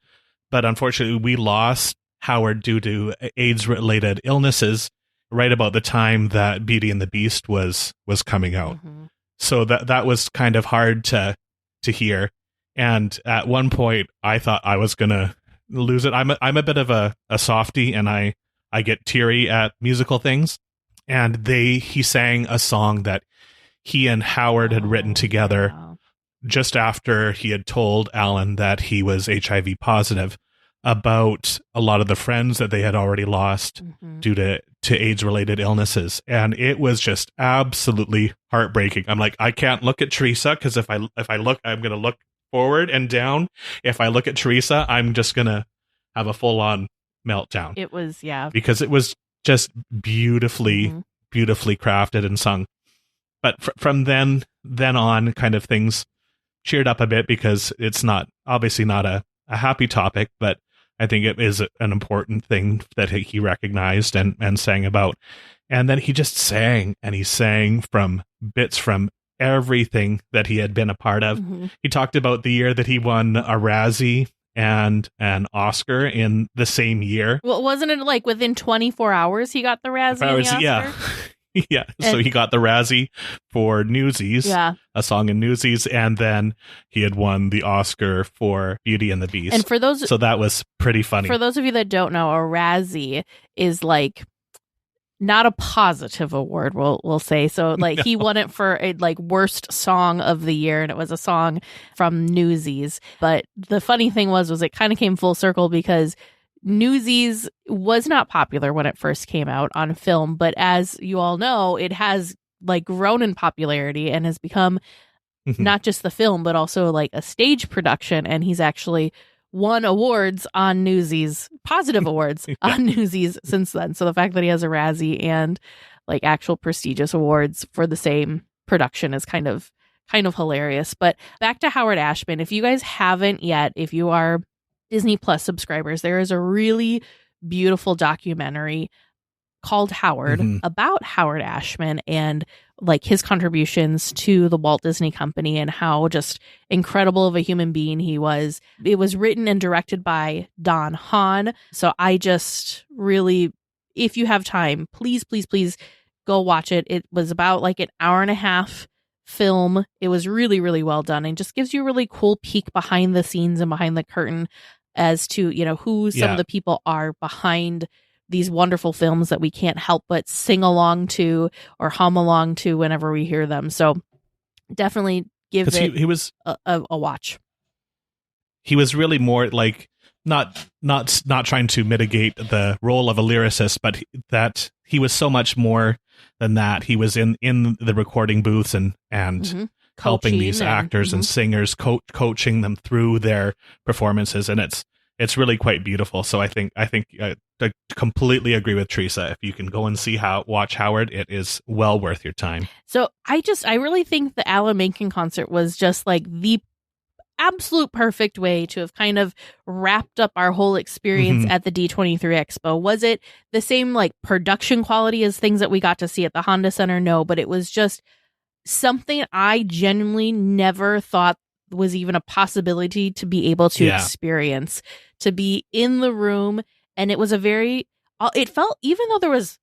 C: But unfortunately, we lost Howard due to AIDS-related illnesses right about the time that Beauty and the Beast was coming out. Mm-hmm. So that was kind of hard to hear. And at one point, I thought I was going to lose it. I'm a bit of a softie, and I get teary at musical things. And he sang a song that he and Howard had written together just after he had told Alan that he was HIV positive, about a lot of the friends that they had already lost due to AIDS-related illnesses. And it was just absolutely heartbreaking. I'm like, I can't look at Teresa, because if I look, I'm going to look forward and down. If I look at Teresa, I'm just going to have a full-on meltdown.
B: It was,
C: because it was just beautifully crafted and sung. But from then on, kind of things cheered up a bit, because it's obviously not a happy topic, but I think it is an important thing that he recognized and sang about. And then he just sang, and he sang from bits from everything that he had been a part of. Mm-hmm. He talked about the year that he won a Razzie and an Oscar in the same year.
B: Well, wasn't it like within 24 hours he got the Razzie and the Oscar?
C: Yeah. Yeah, so he got the Razzie for Newsies, a song in Newsies, and then he had won the Oscar for Beauty and the Beast.
B: And
C: so that was pretty funny.
B: For those of you that don't know, a Razzie is like not a positive award, we'll say. So like he won it for a worst song of the year, and it was a song from Newsies. But the funny thing was it kind of came full circle, because Newsies was not popular when it first came out on film, but as you all know, it has grown in popularity and has become not just the film, but also a stage production. And he's actually won awards on Newsies, positive awards on Newsies since then. So the fact that he has a Razzie and actual prestigious awards for the same production is kind of hilarious. But back to Howard Ashman. If you guys haven't yet, if you are Disney Plus subscribers, there is a really beautiful documentary called Howard about Howard Ashman and his contributions to the Walt Disney Company and how just incredible of a human being he was. It was written and directed by Don Hahn. So I just really, if you have time, please go watch it. It was about an hour and a half film. It was really, really well done and just gives you a really cool peek behind the scenes and behind the curtain as to, who some of the people are behind these wonderful films that we can't help but sing along to or hum along to whenever we hear them. So definitely give it
C: he was
B: a watch.
C: He was really more not trying to mitigate the role of a lyricist, but that he was so much more than that. He was in the recording booths and helping these actors and
B: mhm.
C: singers, coaching them through their performances, and it's really quite beautiful. So I think I completely agree with Teresa. If you can go and watch Howard, it is well worth your time.
B: So I really think the Alan Menken concert was just like the absolute perfect way to have kind of wrapped up our whole experience at the D23 Expo. Was it the same like production quality as things that we got to see at the Honda Center? No, but it was just something I genuinely never thought was even a possibility to be able to experience, to be in the room. And it was it felt, even though there was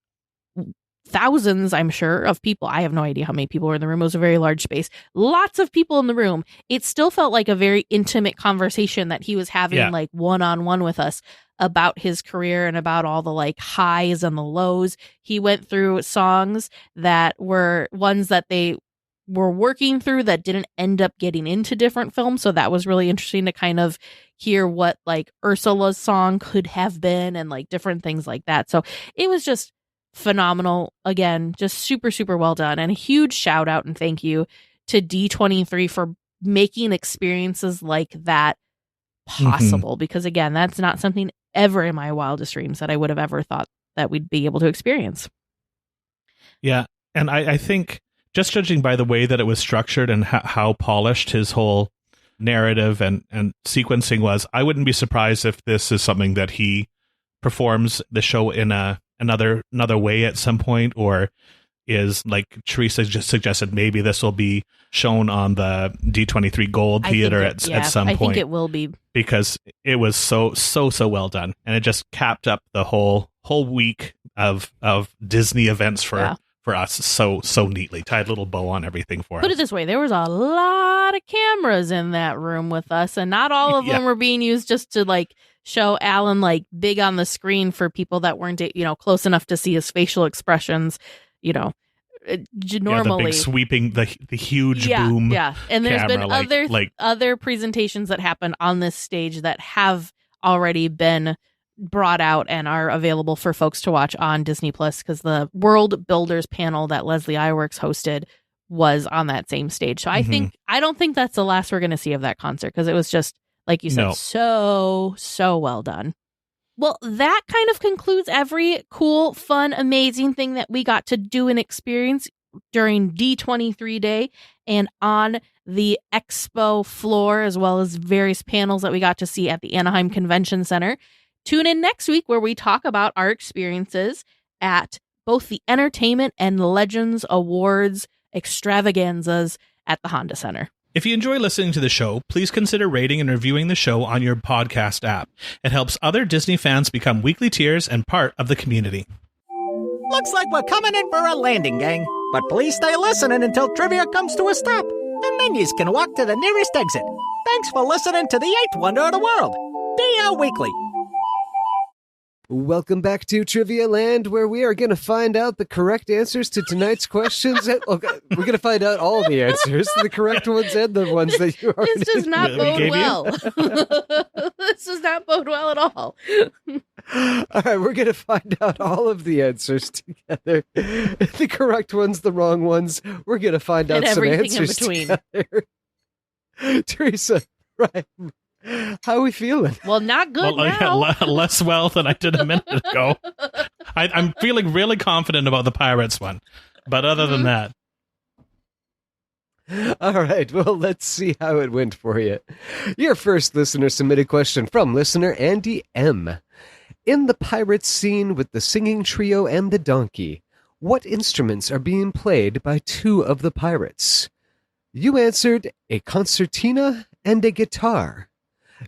B: thousands, I'm sure, of people, I have no idea how many people were in the room. It was a very large space, lots of people in the room. It still felt like a very intimate conversation that he was having like one-on-one with us about his career and about all the like highs and the lows. He went through songs that were ones that they were working through that didn't end up getting into different films. So that was really interesting to kind of hear what like Ursula's song could have been and like different things like that. So it was just phenomenal. Again, just super, super well done. And a huge shout out and thank you to D23 for making experiences like that possible. Because again, that's not something ever in my wildest dreams that I would have ever thought that we'd be able to experience.
C: Yeah. And I think just judging by the way that it was structured and how polished his whole narrative and sequencing was, I wouldn't be surprised if this is something that he performs the show in another way at some point, or is like Teresa just suggested, maybe this will be shown on the D23 Gold Theater at some point. I think
B: it will be,
C: because it was so well done, and it just capped up the whole week of Disney events for us so neatly. Tied a little bow on everything for us.
B: Put it this way, there was a lot of cameras in that room with us, and not all of them were being used just to like show Alan like big on the screen for people that weren't, close enough to see his facial expressions, normally.
C: The big sweeping, the huge boom.
B: Yeah. And there's
C: camera,
B: been other presentations that happen on this stage that have already been brought out and are available for folks to watch on Disney Plus, because the World Builders panel that Leslie Iwerks hosted was on that same stage. So I don't think that's the last we're going to see of that concert, because it was just, like you said, so well done. Well, that kind of concludes every cool, fun, amazing thing that we got to do and experience during D23 Day and on the expo floor, as well as various panels that we got to see at the Anaheim Convention Center. Tune in next week where we talk about our experiences at both the Entertainment and Legends Awards extravaganzas at the Honda Center.
C: If you enjoy listening to the show, please consider rating and reviewing the show on your podcast app. It helps other Disney fans become weekly tiers and part of the community.
E: Looks like we're coming in for a landing, gang. But please stay listening until trivia comes to a stop. And then you can walk to the nearest exit. Thanks for listening to the 8th wonder of the world, DLWeekly.
H: Welcome back to Trivia Land, where we are going to find out the correct answers to tonight's questions. We're going to find out all the answers, the correct ones and the ones that you already...
B: This does not bode well. This does not bode well at all.
H: All right, we're going to find out all of the answers together. The correct ones, the wrong ones. We're going to find out some answers in between. Teresa, right? How are we feeling?
B: Well, not good now.
C: Less well than I did a minute ago. I'm feeling really confident about the Pirates one. But other than that.
H: All right, well, let's see how it went for you. Your first listener-submitted question from listener Andy M. In the Pirates scene with the singing trio and the donkey, what instruments are being played by two of the pirates? You answered a concertina and a guitar.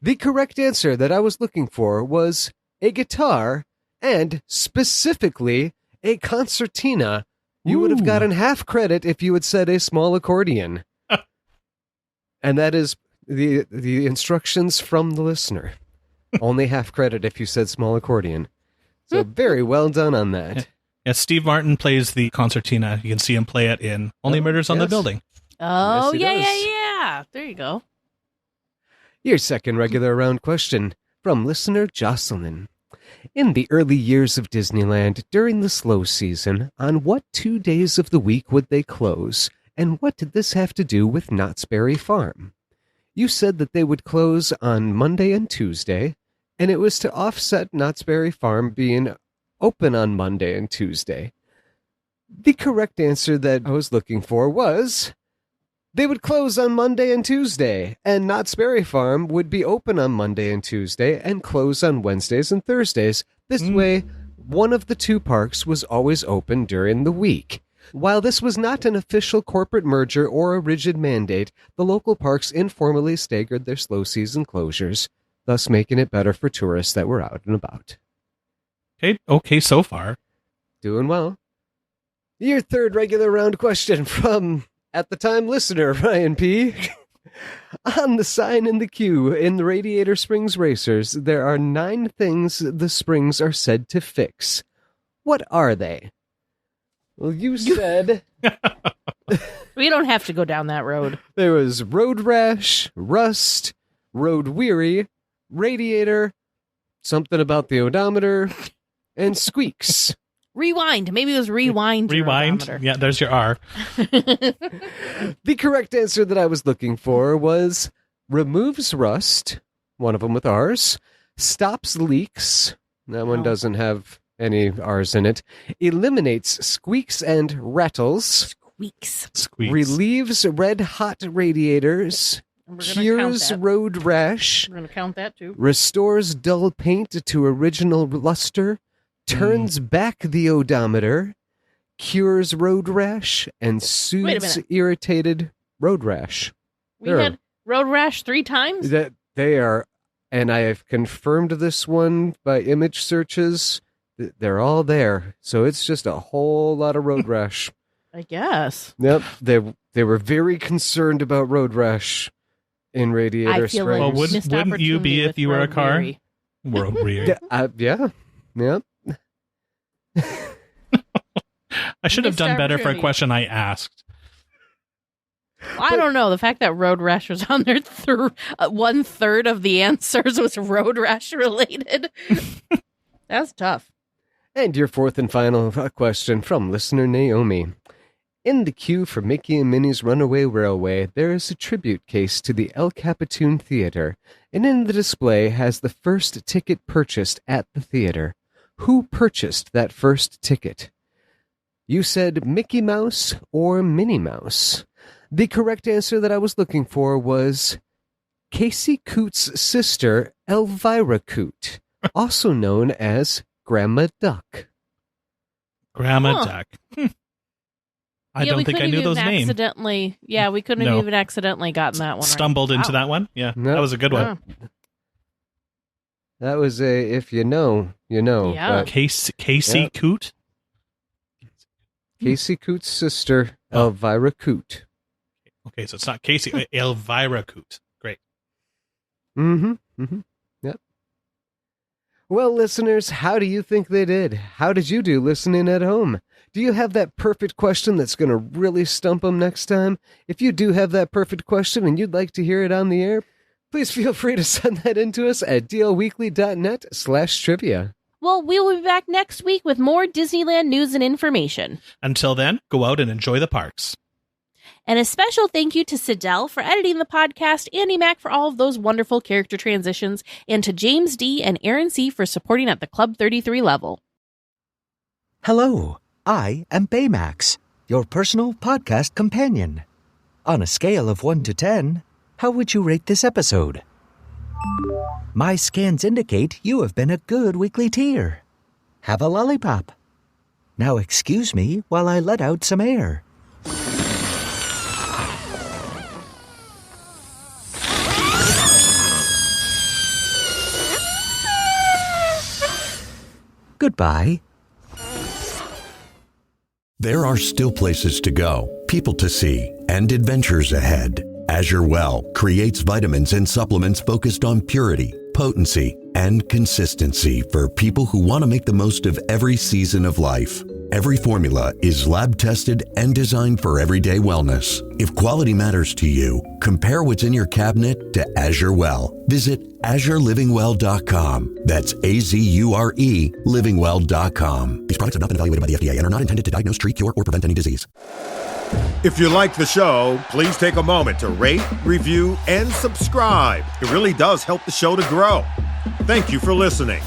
H: The correct answer that I was looking for was a guitar, and specifically a concertina. You would have gotten half credit if you had said a small accordion. And that is the instructions from the listener. Only half credit if you said small accordion. So very well done on that.
C: Yeah, Steve Martin plays the concertina. You can see him play it in Only Murders on the Building.
B: Oh,
H: yes,
B: yeah. There you go.
H: Your second regular round question from listener Jocelyn. In the early years of Disneyland, during the slow season, on what 2 days of the week would they close? And what did this have to do with Knott's Berry Farm? You said that they would close on Monday and Tuesday, and it was to offset Knott's Berry Farm being open on Monday and Tuesday. The correct answer that I was looking for was they would close on Monday and Tuesday, and Knott's Berry Farm would be open on Monday and Tuesday and close on Wednesdays and Thursdays. This way, one of the two parks was always open during the week. While this was not an official corporate merger or a rigid mandate, the local parks informally staggered their slow season closures, thus making it better for tourists that were out and about.
C: Okay, so far.
H: Doing well. Your third regular round question from, at the time, listener Ryan P. On the sign in the queue in the Radiator Springs Racers, there are 9 things the springs are said to fix. What are they? Well, you said...
B: We don't have to go down that road.
H: There was road rash, rust, road weary, radiator, something about the odometer, and squeaks.
B: Rewind. Maybe it was rewind.
C: Rewind. Yeah, there's your R.
H: The correct answer that I was looking for was removes rust, one of them with R's, stops leaks, that one doesn't have any R's in it, eliminates squeaks and rattles,
B: Squeaks.
H: relieves red-hot radiators, cures road rash,
B: We're going to count that too.
H: restores dull paint to original luster, turns back the odometer, cures road rash, and soothes irritated road rash.
B: We had road rash 3 times?
H: That they are, and I have confirmed this one by image searches. They're all there, so it's just a whole lot of road rash.
B: I guess.
H: Yep, they were very concerned about road rash in Radiator Springs.
C: Well, wouldn't you be if you were a car? Road weary.
H: Yeah.
C: I should have done better for a question I asked.
B: I don't know. The fact that road rash was on there, 1/3 of the answers was road rash related. That's tough.
H: And your fourth and final question from listener Naomi. In the queue for Mickey and Minnie's Runaway Railway, there is a tribute case to the El Capitan Theater, and in the display has the first ticket purchased at the theater. Who purchased that first ticket? You said Mickey Mouse or Minnie Mouse. The correct answer that I was looking for was Casey Coote's sister, Elvira Coote, also known as Grandma Duck.
C: Grandma Duck. I don't think I knew those names.
B: We couldn't have even accidentally gotten that one.
C: Stumbled into that one? Yeah, that was a good one.
H: That was a, if you know, you know.
B: Yeah.
C: Casey Coote?
H: Casey Coote's sister, Elvira Coote.
C: Okay, so it's not Casey, Elvira Coote. Great.
H: Yep. Well, listeners, how do you think they did? How did you do listening at home? Do you have that perfect question that's going to really stump them next time? If you do have that perfect question and you'd like to hear it on the air, please feel free to send that in to us at dlweekly.net/trivia.
B: Well, we will be back next week with more Disneyland news and information.
C: Until then, go out and enjoy the parks.
B: And a special thank you to Sidel for editing the podcast, Andy Mack for all of those wonderful character transitions, and to James D. and Aaron C. for supporting at the Club 33 level.
L: Hello, I am Baymax, your personal podcast companion. On a scale of 1 to 10, how would you rate this episode? My scans indicate you have been a good weekly tier. Have a lollipop. Now excuse me while I let out some air. Goodbye.
A: There are still places to go, people to see, and adventures ahead. Azure Well creates vitamins and supplements focused on purity, potency, and consistency for people who want to make the most of every season of life. Every formula is lab-tested and designed for everyday wellness. If quality matters to you, compare what's in your cabinet to Azure Well. Visit AzureLivingWell.com. That's AZURE livingwell.com. These products have not been evaluated by the FDA and are not intended to diagnose, treat, cure, or prevent any disease.
M: If you like the show, please take a moment to rate, review, and subscribe. It really does help the show to grow. Thank you for listening.